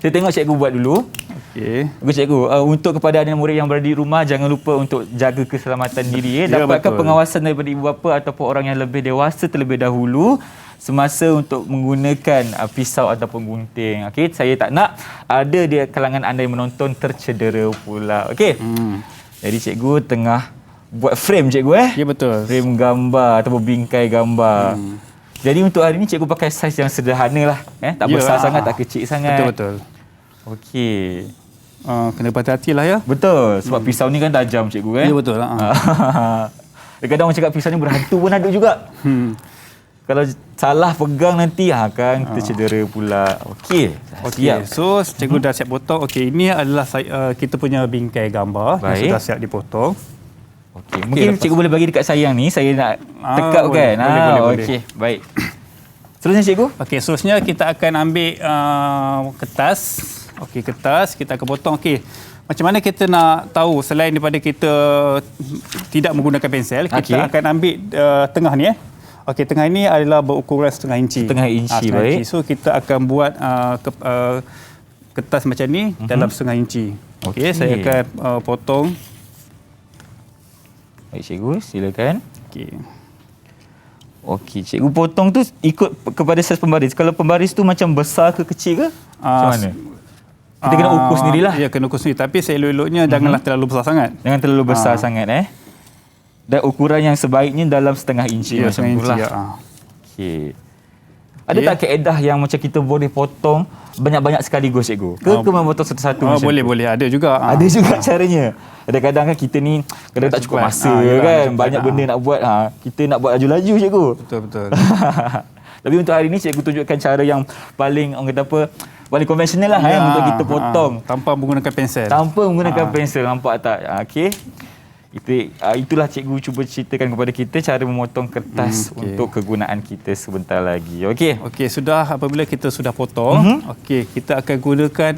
Saya tengok cikgu buat dulu. Okey. Bagus cikgu. Untuk kepada anak murid yang berada di rumah, jangan lupa untuk jaga keselamatan diri. Dapatkan pengawasan daripada ibu bapa ataupun orang yang lebih dewasa terlebih dahulu semasa untuk menggunakan pisau ataupun gunting. Okey, saya tak nak ada di kalangan anda yang menonton tercedera pula. Okey. Jadi cikgu tengah buat frame cikgu Ya betul. Frame gambar ataupun bingkai gambar. Jadi untuk hari ni cikgu pakai saiz yang sederhana lah. Tak besar sangat, tak kecil sangat. Betul. Okey. Kena berhati-hatilah ya. Betul. Sebab pisau ni kan tajam cikgu. Ya betul. Kadang orang cakap pisau ni berhantu pun ada juga. Kalau salah pegang nanti kan kita cedera pula. Okey. Siap. So cikgu dah siap potong. Okey, ini adalah kita punya bingkai gambar yang sudah siap dipotong. Okey, mungkin cikgu boleh bagi dekat saya yang ni, saya nak tekapkan. Boleh. Okey, baik. Seterusnya cikgu? Okey, seterusnya kita akan ambil kertas. Okey, kertas kita akan potong. Okey, macam mana kita nak tahu selain daripada kita tidak menggunakan pensel, kita akan ambil tengah ni. Okey, tengah ini adalah berukuran setengah inci. Setengah inci, baik. So kita akan buat kertas macam ni dalam setengah inci. Okey, saya akan potong. Baik cikgu, silakan. Okey, cikgu potong tu ikut kepada saiz pembaris. Kalau pembaris tu macam besar ke kecil ke? Macam mana? Kita kena ukur sendirilah. Ya, kena ukur sendiri. Tapi seelok-eloknya janganlah terlalu besar sangat. Jangan terlalu besar sangat Dan ukuran yang sebaiknya dalam setengah inci macam itulah. Okey. Ada tak kaedah yang macam kita boleh potong banyak-banyak sekaligus cikgu? Ke memang potong satu-satu macam boleh. Ada juga. Ada juga caranya. Kadang-kadang kan kita ni kadang tak cukup masa kan. Banyak benda nak buat. Kita nak buat laju-laju cikgu. Betul. Tapi untuk hari ni cikgu tunjukkan cara yang paling orang kata apa, paling konvensional lah untuk kita potong. Tanpa menggunakan pensel. Tanpa menggunakan pensel, nampak tak? Okey. Itulah cikgu cuba ceritakan kepada kita cara memotong kertas untuk kegunaan kita sebentar lagi. Okey. Apabila kita sudah potong, kita akan gunakan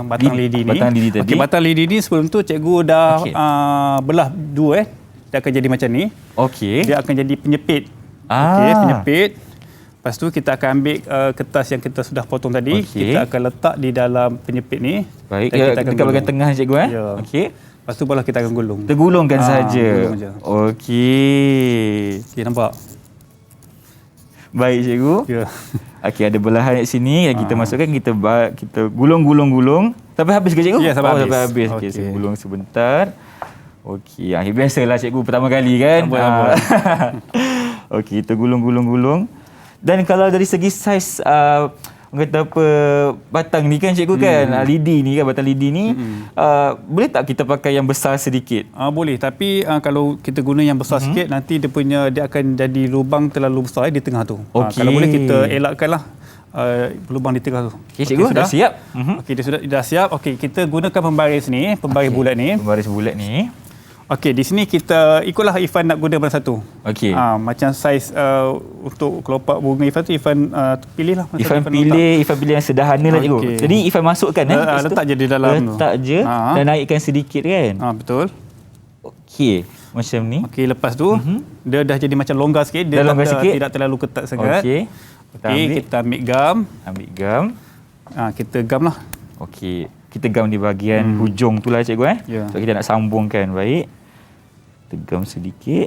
batang lidi ni. Batang lidi tadi. Batang lidi ni sebelum tu cikgu dah belah dua. Dia akan jadi macam ni. Dia akan jadi penyepit. Penyepit. Lepas tu kita akan ambil kertas yang kita sudah potong tadi. Kita akan letak di dalam penyepit ni. Baik. Dekat bahagian tengah cikgu Okey. Lepas tu barulah kita akan gulung. Kita gulungkan saja. Okey. Nampak? Baik cikgu. Okey, ada belahan kat sini yang kita masukkan, kita gulung. Sampai habis ke cikgu? Ya, sampai habis. Okey, saya gulung sebentar. Okey, biasalah cikgu pertama kali kan. Okey, kita gulung. Dan kalau dari segi saiz orang kata apa, batang ni kan cikgu kan, lidi ni kan, batang lidi ni, boleh tak kita pakai yang besar sedikit? Boleh, tapi kalau kita guna yang besar sikit, nanti dia akan jadi lubang terlalu besar di tengah tu. Kalau boleh kita elakkanlah lubang di tengah tu. Okey, cikgu dah siap? Okey, dia dah siap. Okey, kita gunakan pembaris ni, pembaris bulat ni. Pembaris bulat ni. Okey, di sini kita ikutlah Irfan nak guna mana satu. Okey. Macam saiz untuk kelopak bunga Irfan tu, Irfan pilihlah. Irfan pilih yang sederhana lah cikgu. Okey. Jadi Irfan masukkan letak je di dalam tu. Letak je dan naikkan sedikit kan. Betul. Okey, macam ni. Okey, lepas tu dia dah jadi macam longgar sikit, dia tidak terlalu ketat sangat. Okey. Kita ambil gam. Ambil gam. Kita gam lah. Okey, kita gam di bahagian hujung tu lah cikgu Ya. So kita nak sambungkan. Baik. Tegam sedikit.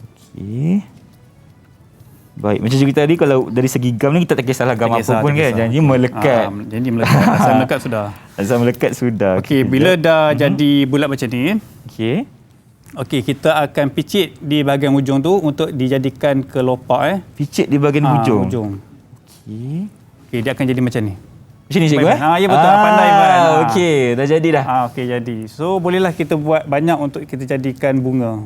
Okey. Baik, macam cerita tadi, kalau dari segi gam ni kita tak kisahlah gam apa pun kan. Janji melekat. Janji melekat. Asal melekat sudah. Asal melekat sudah. Okey, bila dah jadi bulat macam ni. Okey. Okey, kita akan picit di bahagian hujung tu untuk dijadikan kelopak. Picit di bahagian hujung. Okey. Okey, dia akan jadi macam ni. Macam ni cikgu ya betul. Pandai Ivan. Okey, dah jadi dah. Okey, jadi. So bolehlah kita buat banyak untuk kita jadikan bunga.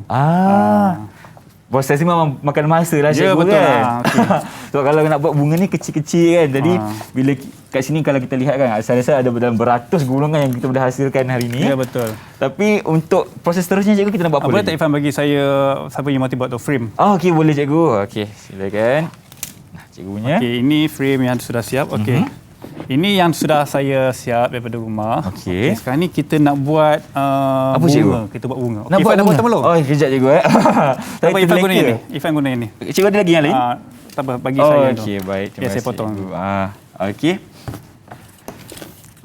Proses ni memang makan masa lah cikgu betul. Kan. Okay. So kalau nak buat bunga ni kecil-kecil kan. Jadi bila kat sini kalau kita lihat kan, saya ada dalam beratus gulungan yang kita dah hasilkan hari ni. Ya betul. Tapi untuk proses seterusnya cikgu, kita nak buat apa boleh lagi? tak Irfan bagi saya siapa yang mahu buat tu frame? Okey, boleh cikgu. Okey, silakan. Cikgu punya. Okey, ini frame yang sudah siap. Okey. Ini yang sudah saya siap daripada rumah. Okey. Sekarang ni kita nak buat apa bunga. cikgu? Kita buat bunga. Nak buat bunga? belum? Oh, kejap cikgu Apa Irfan guna yang ni? Irfan guna yang ni. Cikgu ada lagi yang lain? Tak apa, bagi saya tu. Okey, baik. Terima saya kasih, potong. cikgu. Okey.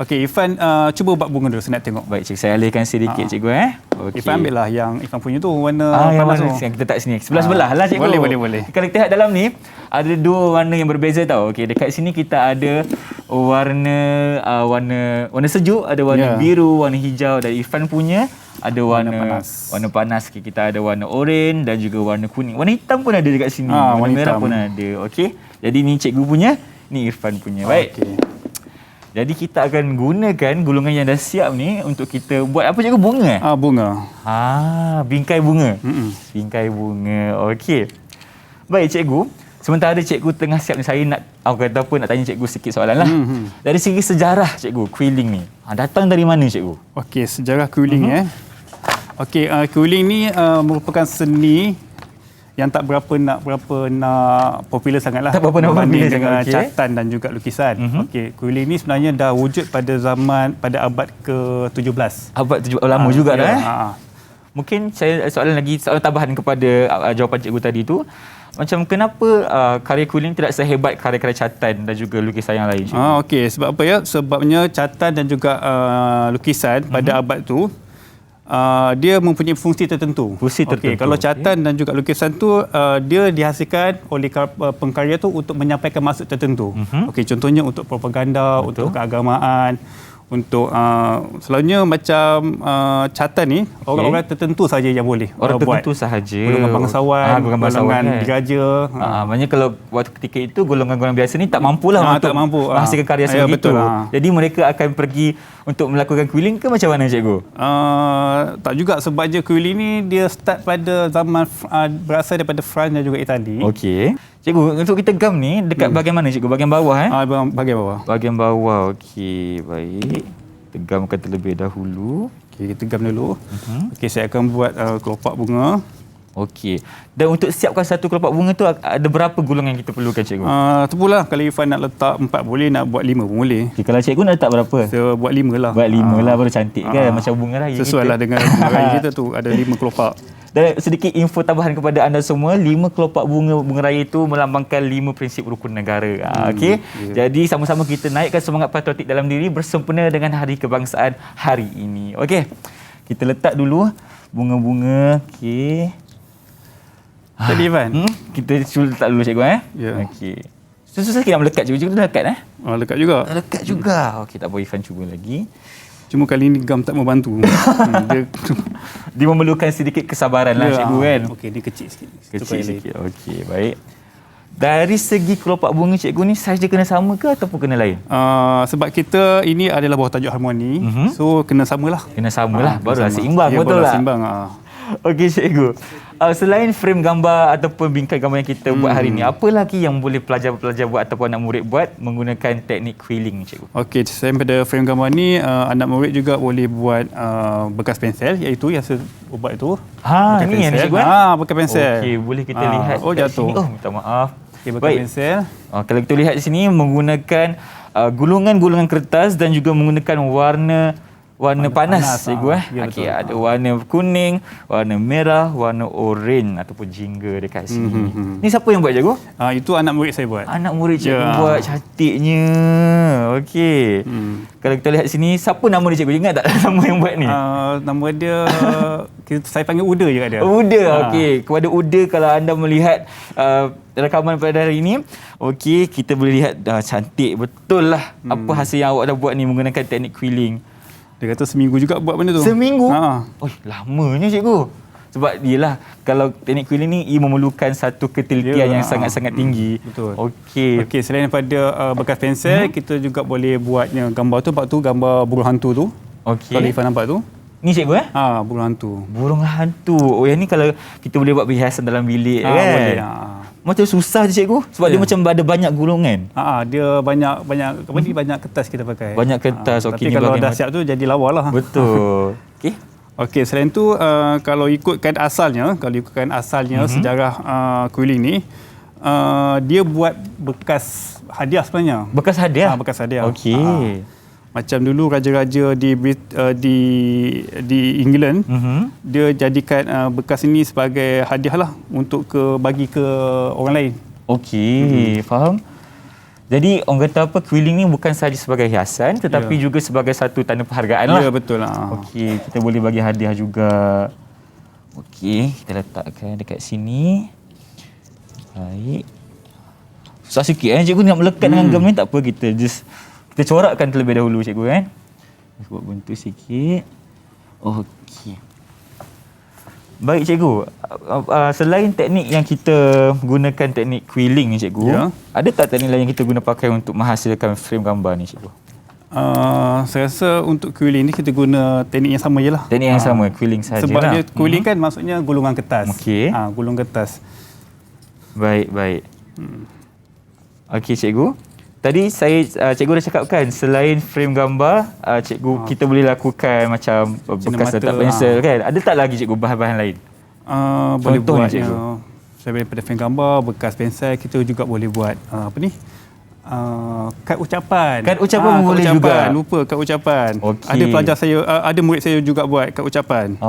Okey, Irfan cuba buat bunga dulu, saya nak tengok. Baik, cikgu, saya alihkan sedikit cikgu Okey. Irfan ambil lah yang Irfan punya tu warna yang panas mana tu. yang kita tak sini. Sebelah-sebelah lah cikgu. Boleh. Kalau kita lihat dalam ni, ada dua warna yang berbeza tau. Okey, dekat sini kita ada warna sejuk, ada warna biru, warna hijau, dan Irfan punya ada warna panas. Okay, kita ada warna oranye dan juga warna kuning. Warna hitam pun ada dekat sini. Warna merah pun ada. Okey. Jadi ni cikgu punya, ni Irfan punya. Baik. Okey. Jadi kita akan gunakan gulungan yang dah siap ni untuk kita buat apa cikgu? Bunga? Bunga. Bingkai bunga. Bingkai bunga. Okey. Baik cikgu. Sementara cikgu tengah siap ni, saya nak tanya cikgu sikit soalan lah. Dari segi sejarah cikgu, quilling ni datang dari mana cikgu? Okey, sejarah quilling Okey, quilling ni merupakan seni yang tak berapa nak popular sangatlah. Tak berapa nak popular dengan catatan dan juga lukisan. Okey, quilling ni sebenarnya dah wujud pada abad ke-17. Abad 17 lama juga dah Mungkin saya soalan tambahan kepada jawapan cikgu tadi tu. Macam kenapa karya quilling tidak sehebat karya-karya catatan dan juga lukisan yang lain? Okey, sebab apa ya? Sebabnya catatan dan juga lukisan pada abad tu dia mempunyai fungsi tertentu. Okey, kalau catatan dan juga lukisan tu dia dihasilkan oleh pengkarya tu untuk menyampaikan maksud tertentu. Okey, contohnya untuk propaganda, untuk keagamaan, untuk selalunya macam catatan ni orang-orang tertentu saja yang boleh orang buat. Tertentu sahaja. Golongan bangsawan, golongan diraja. Maknanya kalau waktu ketika itu golongan-golongan biasa ni tak mampulah untuk menghasilkan karya seperti itu. Jadi mereka akan pergi untuk melakukan quilling ke macam mana cikgu? Tak juga, sebab je quilling ni dia start pada zaman berasal daripada France dan juga Itali. Okey. Cikgu, untuk kita gam ni dekat bahagian mana cikgu? Bahagian bawah Bahagian bawah. Bahagian bawah. Okey, baik. Kita gamkan terlebih dahulu. Okey, kita gam dulu. Okey, saya akan buat kelopak bunga. Okey. Dan untuk siapkan satu kelopak bunga tu ada berapa gulungan yang kita perlukan cikgu? Terpulah, kalau Irfan nak letak 4 boleh, nak buat 5 pun boleh. Okay, kalau cikgu nak letak berapa? Saya buat 5 lah. Buat 5 lah baru cantik kan, macam bunga raya. Sesuai lah dengan bunga raya kita tu, ada 5 kelopak. Dan sedikit info tambahan kepada anda semua, 5 kelopak bunga raya itu melambangkan 5 prinsip rukun negara. Okey. Jadi sama-sama kita naikkan semangat patriotik dalam diri bersempena dengan Hari Kebangsaan hari ini. Okey. Kita letak dulu bunga-bunga. Okey. Tadi Ivan. Kita letak dulu cikgu Ya. Okey. Susah sikit nak melekat cikgu. Cikgu dah lekat Lekat juga. Lekat juga. Okey, tak apa, Irfan cuba lagi. Cuma kali ni gam tak membantu. Dia memerlukan sedikit kesabaran lah cikgu kan. Okey, dia kecil sikit. Kecil sikit. Okey, baik. Dari segi kelopak bunga cikgu ni, saiz dia kena sama ke ataupun kena lain? Sebab kita ini adalah bawah tajuk harmoni, so kena samalah. Kena samalah, barulah sama. seimbang, Ya, betul barulah tak? seimbang. Okey cikgu. Selain frame gambar ataupun bingkai gambar yang kita buat hari ni, apa lagi yang boleh pelajar-pelajar buat ataupun anak murid buat menggunakan teknik quilling cikgu? Okey, selain pada frame gambar ni, anak murid juga boleh buat bekas pensel, iaitu yang saya buat itu. Bekas Ni yang cikgu. bekas pensel. Okey, boleh kita lihat. Oh, kat jatuh. sini. Oh, minta maaf. Okay, bekas pensel. Kalau kita lihat di sini menggunakan gulungan-gulungan kertas dan juga menggunakan warna panas cikgu. Ya, Okey, betul. ada warna kuning, warna merah, warna oranye ataupun jingga dekat sini. Ni siapa yang buat cikgu? Itu anak murid saya buat. Anak murid cikgu Ya. buat, cantiknya. Okey. Kalau kita lihat sini, siapa nama dia cikgu? Ingat tak nama yang buat ni? Nama dia saya panggil Uda je kat dia. Uda, okey. Kepada Uda, kalau anda melihat rakaman pada hari ini, okey, kita boleh lihat cantik betul lah apa hasil yang awak dah buat ni menggunakan teknik quilling. Dia kata seminggu juga buat benda tu. Seminggu? Oh, lamanya cikgu. Sebab yelah, kalau teknik quilling ni ia memerlukan satu ketelitian yang sangat-sangat tinggi. Betul. Okey. Okey, selain daripada bekas pensel, kita juga boleh buatnya gambar tu, gambar burung hantu tu. Okey. Kalau Ifan nampak tu. Ni cikgu Burung hantu. burung hantu. Oh, yang ni kalau kita boleh buat perhiasan dalam bilik kan. Boleh. Macam susah je cikgu sebab dia macam ada banyak gulungan. Dia banyak banyak kertas kita pakai. Banyak kertas. Okey, Tapi ni kalau bahagian dah siap tu jadi lawa lah. Betul. Okey. Okey, selain tu kalau ikutkan asalnya, sejarah quilling ni, dia buat bekas hadiah sebenarnya. Bekas hadiah. Bekas hadiah. Okey. Macam dulu raja-raja di England, dia jadikan bekas ini sebagai hadiah lah untuk bagi ke orang lain. Okey, faham. Jadi orang kata apa, quilling ni bukan sahaja sebagai hiasan tetapi juga sebagai satu tanda penghargaan lah. Ya, betul lah. Okey, kita boleh bagi hadiah juga. Okey, kita letakkan dekat sini. Baik. Susah sikit cikgu nak melekat dengan gam ni, tak apa, kita corakkan terlebih dahulu cikgu kan. Buat bentuk sikit. Okey. Baik cikgu, selain teknik yang kita gunakan teknik quilling ni cikgu, ada tak teknik lain yang kita guna pakai untuk menghasilkan frame gambar ni cikgu? Saya rasa untuk quilling ni kita guna teknik yang sama je lah. Teknik yang sama, quilling sahaja. Sebab dia quilling kan maksudnya gulungan kertas. Okey. Gulung kertas. Baik. Okey cikgu. Tadi cikgu dah cakapkan selain frame gambar, kita boleh lakukan macam bekas letak pensel kan. Ada tak lagi cikgu bahan-bahan lain? Boleh Contohnya, buat cikgu. Selain daripada frame gambar, bekas pensel, kita juga boleh buat kad ucapan. Kad ucapan boleh juga. Lupa kad ucapan. Okey. Ada pelajar saya, ada murid saya juga buat kad ucapan.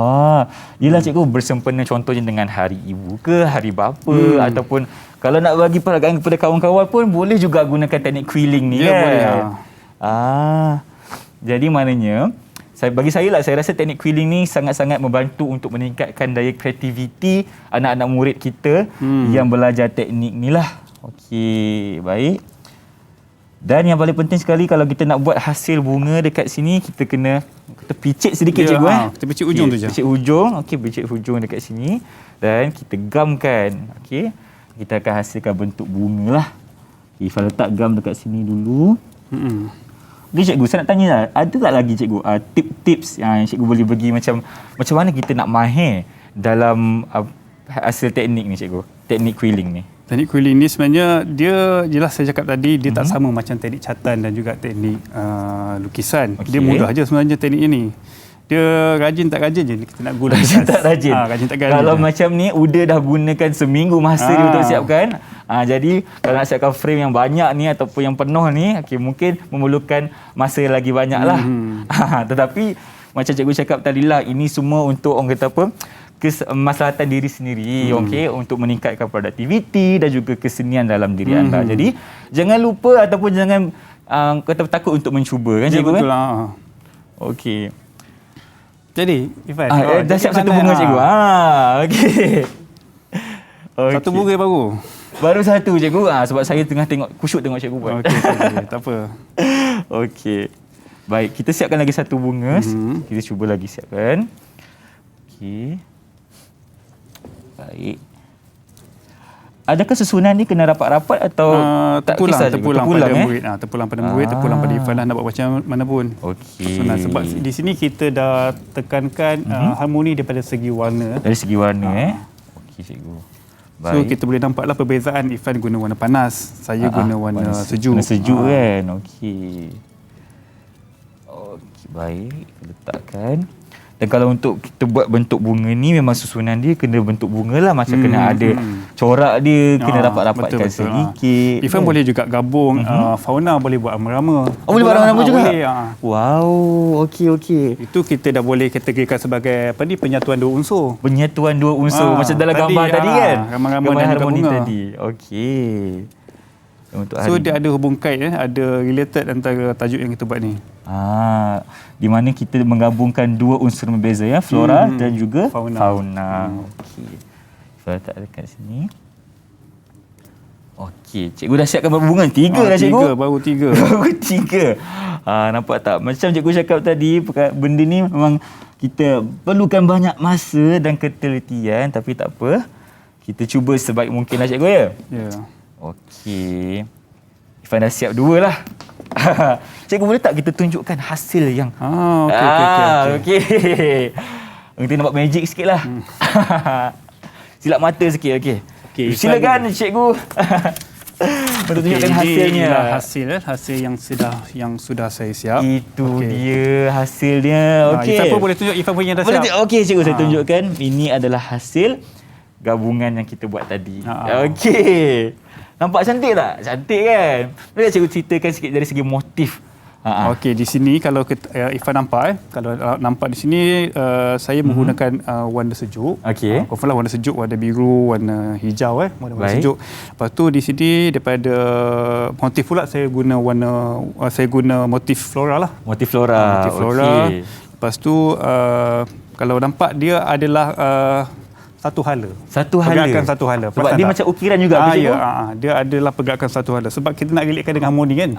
Yelah cikgu, bersempena contohnya dengan hari ibu ke, hari bapa ataupun kalau nak bagi penghargaan kepada kawan-kawan pun boleh juga gunakan teknik quilling ni kan. Boleh. Jadi maknanya bagi saya rasa teknik quilling ni sangat-sangat membantu untuk meningkatkan daya kreativiti anak-anak murid kita yang belajar teknik ni lah. Okey, baik. Dan yang paling penting sekali kalau kita nak buat hasil bunga dekat sini, kita picit sedikit cikgu Kita picit ujung tu je. Picit ujung, okey, picit hujung dekat sini dan kita gamkan. Okey. Kita akan hasilkan bentuk bunga lah. Ifan letak gam dekat sini dulu. Okey cikgu, saya nak tanya lah, ada tak lagi cikgu tip-tips yang cikgu boleh bagi macam mana kita nak mahir dalam hasil teknik ni cikgu? Teknik quilling ni. Teknik quilling ni sebenarnya dia jelas saya cakap tadi dia tak sama macam teknik catan dan juga teknik lukisan. Okey. Dia mudah aja sebenarnya teknik ini. Dia rajin tak rajin je kita nak gula. Rajin tak rajin. Rajin tak rajin. Kalau macam ni Uda dah gunakan seminggu masa dia untuk siapkan. Jadi kalau nak siapkan frame yang banyak ni ataupun yang penuh ni, mungkin memerlukan masa lagi banyak lah. Tetapi macam cikgu cakap tadi lah, ini semua untuk orang kata apa, kemaslahatan diri sendiri, okey, untuk meningkatkan produktiviti dan juga kesenian dalam diri anda. Jadi jangan lupa ataupun jangan kata takut untuk mencuba kan cikgu. Betul lah. Okey. Jadi Ifan, dah siap satu bunga cikgu. Okey. Satu bunga baru satu cikgu. Sebab saya tengah kusyuk tengok cikgu buat. Okey, tak apa. Okey. Baik, kita siapkan lagi satu bunga. Kita cuba lagi siapkan. Okey. Baik. adakah susunan ni kena rapat-rapat atau tak kisah terpulang cikgu? pada murid. Terpulang pada murid, terpulang pada Irfan lah, nak buat macam mana pun. Okey. Susunan. Sebab di sini kita dah tekankan harmoni daripada segi warna. Dari segi warna Okey cikgu. So kita boleh nampaklah perbezaan. Irfan guna warna panas, saya guna warna sejuk. Warna sejuk kan. Okey. Okey, baik. Kita letakkan. Dan kalau untuk kita buat bentuk bunga ni, memang susunan dia kena bentuk bunga lah. Macam kena ada corak dia, kena rapat-rapatkan sedikit. Irfan boleh juga gabung fauna, boleh buat rama-rama. Oh, boleh buat rama-rama juga? Boleh. Wow, okey. Itu kita dah boleh kategorikan sebagai penyatuan dua unsur. Penyatuan dua unsur macam dalam gambar tadi kan? Rama-rama gambar dan harmoni bunga tadi. Okey. Untuk so dia ada hubung kait, ada related antara tajuk yang kita buat ni. Di mana kita menggabungkan dua unsur berbeza ya, flora dan juga fauna. Okey. Saya letak dekat sini. Okey, cikgu dah siapkan berapa bunga? 3 dah cikgu. Baru 3. Baru 3. Nampak tak? Macam cikgu cakap tadi, benda ni memang kita perlukan banyak masa dan ketelitian, tapi tak apa. Kita cuba sebaik mungkin lah cikgu ya. Ya. Okey. Irfan dah siap 2 lah. Cikgu boleh tak kita tunjukkan hasil yang okey. Kita nampak magic sikit lah. Silap mata sikit, okey. Silakan cikgu. Untuk tunjukkan hasilnya. Hasil yang sudah saya siap. Itu dia hasilnya. Okey. Irfan pun boleh tunjuk Irfan punya dah siap. Okey cikgu, saya tunjukkan. Ini adalah hasil gabungan yang kita buat tadi. Okey. Nampak cantik tak? Cantik kan? Boleh cikgu ceritakan sikit dari segi motif? Okey, di sini kalau Irfan nampak, kalau nampak di sini saya menggunakan warna sejuk. Okey. Confirm lah warna sejuk, warna biru, warna hijau warna sejuk. Lepas tu di sini daripada motif pula saya guna motif flora lah. Motif flora. Okey. Lepas tu kalau nampak dia adalah satu hala. Pergerakan satu hala. Sebab dia macam ukiran juga. Dia adalah pergerakan satu hala. Sebab kita nak relatekan dengan harmoni kan.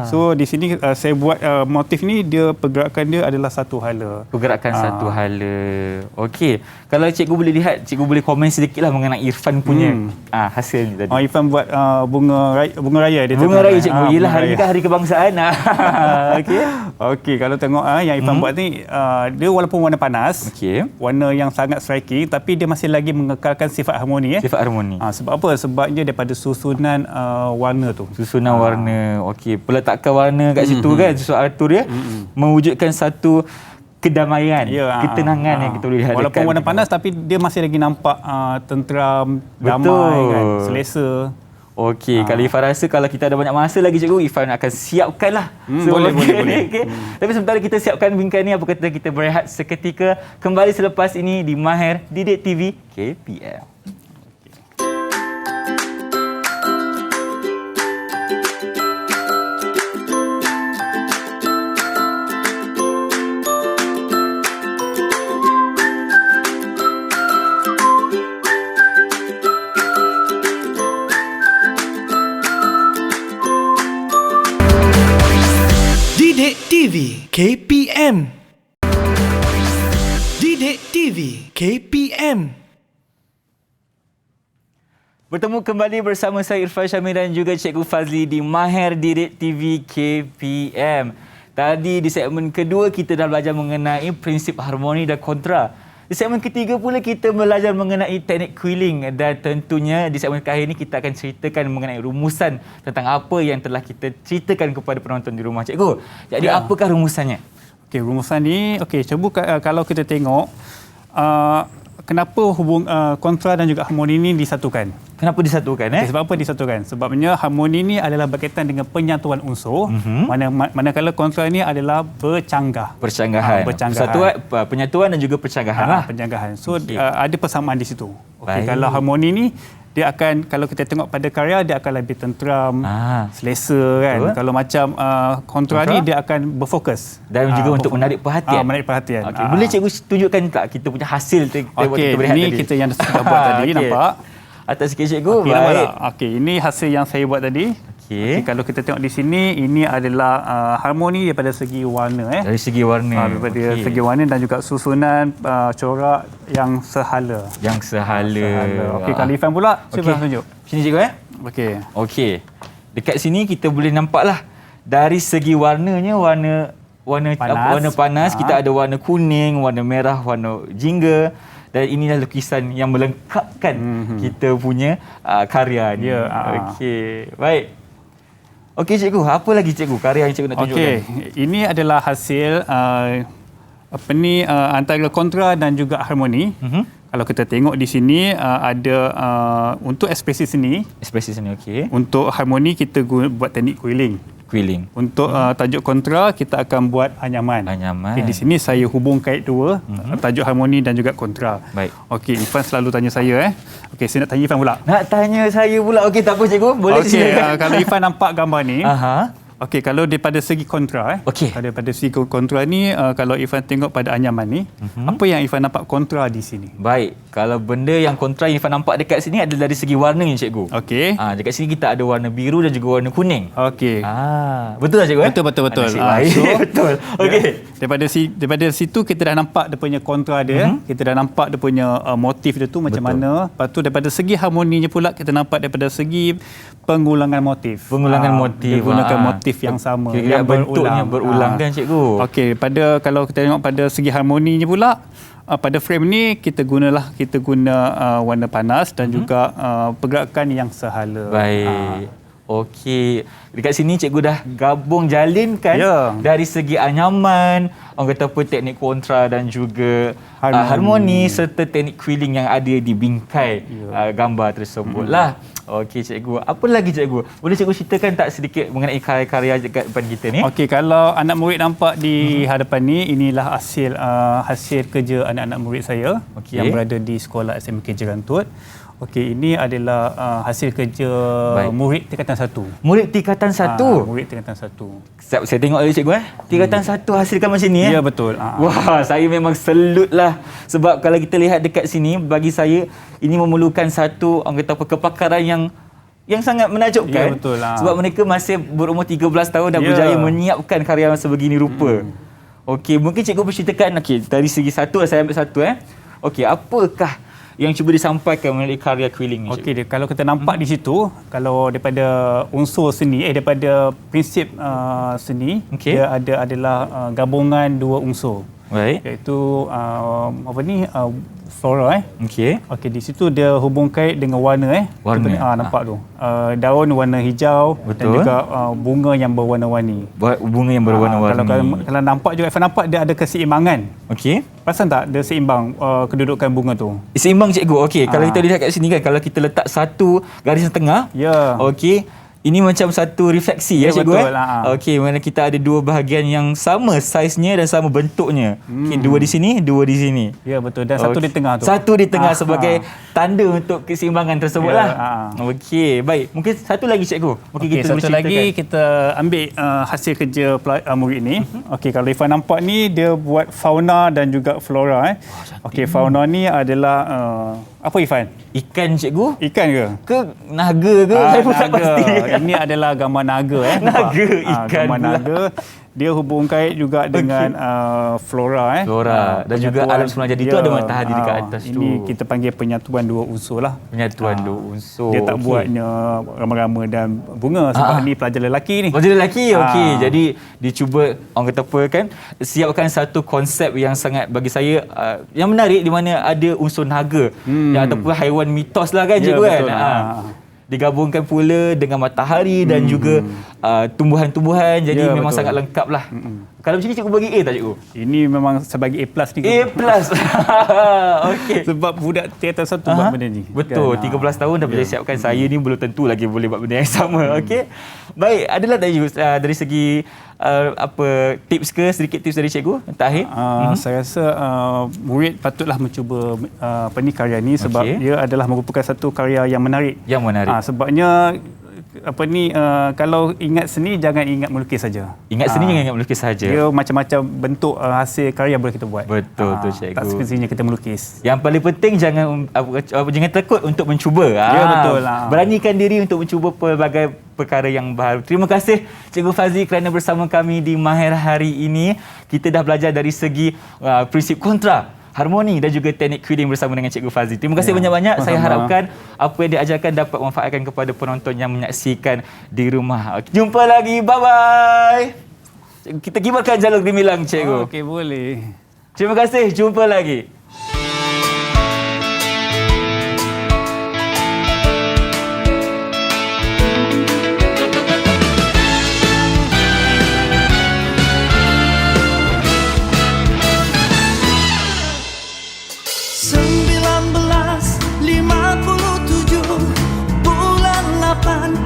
So di sini saya buat motif ni, dia pergerakan dia adalah satu hala. Pergerakan satu hala. Okey. Kalau cikgu boleh lihat, cikgu boleh komen sedikit lah mengenai Irfan punya hasil ni tadi. Irfan buat bunga raya. Bunga raya cikgu. Yelah, hari ni kan hari kebangsaan. Okey. Okey, kalau tengok yang Irfan buat ni, dia walaupun warna panas, warna yang sangat striking, tapi dia masih lagi mengekalkan sifat harmoni. Sifat harmoni. Sebab apa? Sebabnya daripada susunan warna tu. Susunan warna. Okey, peletakan warna kat situ kan, susunan atur dia mewujudkan satu kedamaian, ketenangan yang kita boleh lihat. Walaupun warna panas, tapi dia masih lagi nampak tenteram, damai kan, selesa. Okey, kalau Irfan rasa kalau kita ada banyak masa lagi cikgu, Irfan akan siapkanlah. Boleh. Okay. Tapi sementara kita siapkan bingkai ni, apa kata kita berehat seketika, kembali selepas ini di Mahir Didik TV KPM. Didik TV KPM. Didik TV KPM. Bertemu kembali bersama saya Irfan Syamil dan juga Cikgu Fazli di Mahir Didik TV KPM. Tadi di segmen kedua kita dah belajar mengenai prinsip harmoni dan kontra. Di segmen ketiga pula kita belajar mengenai teknik quilling, dan tentunya di segmen terakhir ini kita akan ceritakan mengenai rumusan tentang apa yang telah kita ceritakan kepada penonton di rumah. Cikgu, jadi apakah rumusannya? Okey, rumusan ni, cuba kalau kita tengok kenapa kontra dan juga harmoni ini disatukan. Kenapa disatukan? Sebab apa disatukan? Sebabnya harmoni ini adalah berkaitan dengan penyatuan unsur. Manakala kontra ini adalah bercanggah. Percanggahan. Penyatuan dan juga percanggahan. Pencanggahan. So ada persamaan di situ. Kalau harmoni ini dia akan, kalau kita tengok pada karya, dia akan lebih tenteram, selesa kan. Kalau macam kontra ni dia akan berfokus dan juga untuk menarik perhatian. Menarik perhatian. Boleh cikgu tunjukkan tak kita punya hasil kita berehat ini tadi? Kita yang sudah buat tadi, nampak? Atas sikit cikgu. Baik. Ini hasil yang saya buat tadi. Okey. Kalau kita tengok di sini, ini adalah harmoni daripada segi warna. Dari segi warna. Daripada segi warna dan juga susunan corak yang sehala. Yang sehala. Okey, kalau Irfan pula, cuba tunjuk. Sini cikgu Okey. Okey. Dekat sini kita boleh nampaklah dari segi warnanya warna panas, kita ada warna kuning, warna merah, warna jingga, dan inilah lukisan yang melengkapkan kita punya karya ni. Ya, Okey. Baik. Okey cikgu, apa lagi cikgu karya yang cikgu nak tunjukkan? Ini adalah hasil antara kontra dan juga harmoni. Kalau kita tengok di sini ada untuk ekspresi seni. Ekspresi seni, okey. Untuk harmoni kita buat teknik quilling. Untuk tajuk kontra kita akan buat anyaman. Okay, di sini saya hubung kait dua, tajuk harmoni dan juga kontra. Baik. Okey, Irfan selalu tanya saya Okey, saya nak tanya Irfan pula. Nak tanya saya pula. Okey, tak apa cikgu, boleh silakan. Kalau Irfan nampak gambar ni. Okey, kalau daripada segi kontra Okey. daripada segi kontra ni kalau Irfan tengok pada anyaman ni, apa yang Irfan nampak kontra di sini? Baik, kalau benda yang kontra yang Irfan nampak dekat sini adalah dari segi warnanya cikgu. Okey. Dekat sini kita ada warna biru dan juga warna kuning. Okey. Betul tak cikgu? Betul. So, betul. Okey. Daripada situ kita dah nampak dia punya kontra dia, kita dah nampak dia punya motif dia tu macam mana. Lepas tu daripada segi harmoninya pula kita nampak daripada segi pengulangan motif. Dia gunakan motif yang sama, yang bentuknya berulang kan cikgu. Okey, kalau kita tengok pada segi harmoninya pula, pada frame ni kita guna warna panas dan juga pergerakan yang sehala. Baik. Okey. Dekat sini cikgu dah gabung jalinkan dari segi anyaman, orang kata apa, teknik kontra dan juga harmoni serta teknik quilling yang ada di bingkai gambar tersebut lah. Okey cikgu. Apa lagi cikgu? Boleh cikgu ceritakan tak sedikit mengenai karya-karya dekat depan kita ni? Okey, kalau anak murid nampak di hadapan ni, inilah hasil kerja anak-anak murid saya yang berada di sekolah SMK Jerantut. Okey, ini adalah hasil kerja murid tingkatan 1. Murid tingkatan 1? Murid tingkatan 1. Saya tengok lagi cikgu Tingkatan 1 hasilkan macam ni Ya, betul. Wah, saya memang salute lah. Sebab kalau kita lihat dekat sini, bagi saya ini memerlukan satu orang kata kepakaran yang sangat menakjubkan. Ya, betul. Sebab mereka masih berumur 13 tahun dan berjaya menyiapkan karya sebegini rupa. Okey, mungkin cikgu berceritakan dari segi satu saya ambil satu Okey, apakah yang cuba disampaikan melalui karya quilling ni? Okey, kalau kita nampak di situ, kalau daripada unsur seni, daripada prinsip seni, dia adalah gabungan dua unsur. Baik. Iaitu flora Okey, di situ dia hubung kait dengan warna nampak tu. Daun warna hijau. Betul. Dan juga bunga yang berwarna-warni. Bunga yang berwarna-warni. Kalau nampak juga, nampak dia ada keseimbangan. Okey. Perasan tak dia seimbang kedudukan bunga tu? Seimbang cikgu. Okey, kalau kita lihat kat sini kan, kalau kita letak satu garis tengah, okey, ini macam satu refleksi cikgu. Betul. Okey, mana kita ada dua bahagian yang sama saiznya dan sama bentuknya. Okay, dua di sini, dua di sini. Ya, betul. Dan satu di tengah tu. Satu di tengah sebagai tanda untuk keseimbangan tersebut lah. Okey, baik. Mungkin satu lagi cikgu. Mungkin kita satu lagi kita ambil hasil kerja murid ni. Okey, kalau Irfan nampak ni dia buat fauna dan juga flora Okey, fauna ni adalah apa Irfan? Ikan cikgu? Ikan ke? Ke naga ke? Saya pun tak pasti. Ini adalah gambar naga Naga, ikan gambar naga. Dia hubung kait juga dengan flora flora dan juga alam semula jadi tu ada matahari dekat atas tu. Ini kita panggil penyatuan dua unsur lah. Penyatuan dua unsur. Dia tak buatnya rama-rama dan bunga sebab ni pelajar lelaki ni. Pelajar lelaki. Okey. Jadi dicuba orang kata apa kan, siapkan satu konsep yang sangat bagi saya yang menarik, di mana ada unsur naga yang ataupun haiwan mitos lah kan cikgu kan. Digabungkan pula dengan matahari dan juga tumbuhan-tumbuhan, jadi memang sangat lengkap lah. Kalau macam ni cikgu bagi A tak cikgu? Ini memang sebagai A+ ni. A+. Okey. Sebab budak tingkatan 1 buat benda ni. Betul, 13 tahun dah boleh siapkan. Saya ni belum tentu lagi boleh buat benda yang sama. Okey. Baik, adalah dari segi tips ke, sedikit tips dari cikgu terakhir? Saya rasa murid patutlah mencuba karya ni sebab dia adalah merupakan satu karya yang menarik. Yang menarik. Sebabnya kalau ingat seni jangan ingat melukis saja. Ingat seni jangan ingat melukis saja. Dia macam-macam bentuk hasil karya boleh kita buat. Betul tu cikgu. Tak semestinya kita melukis. Yang paling penting jangan takut untuk mencuba. Ya, betul lah. Beranikan diri untuk mencuba pelbagai perkara yang baru. Terima kasih Cikgu Fazli kerana bersama kami di Mahir hari ini. Kita dah belajar dari segi prinsip kontra, harmoni dan juga teknik quilling bersama dengan Cikgu Fazli. Terima kasih banyak-banyak. Saya harapkan apa yang diajarkan dapat memanfaatkan kepada penonton yang menyaksikan di rumah. Jumpa lagi. Bye-bye. Kita kibarkan jalur gemilang, Cikgu. Okey, boleh. Terima kasih. Jumpa lagi.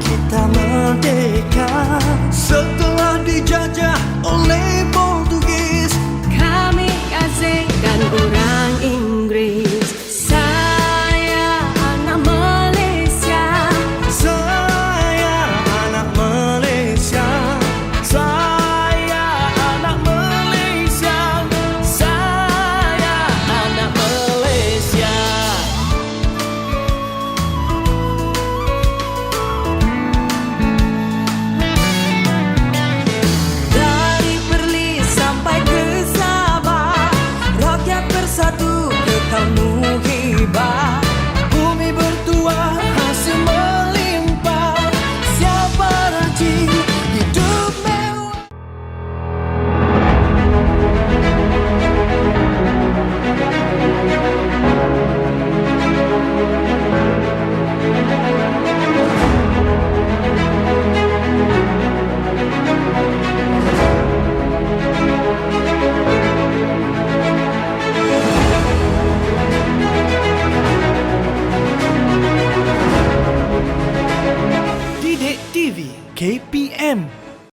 Kita merdeka setelah dijajah oleh Portugis. Kami asingkan orang Inggris. Saya anak Malaysia. Saya anak Malaysia. Saya anak Malaysia. Saya anak Malaysia. Dari Perlis sampai ke Sabah, rakyat bersatu kekal muhibah. Bumi bertuah, hasil melimpah. Siapa rajin hidup mewah. Didik TV KPM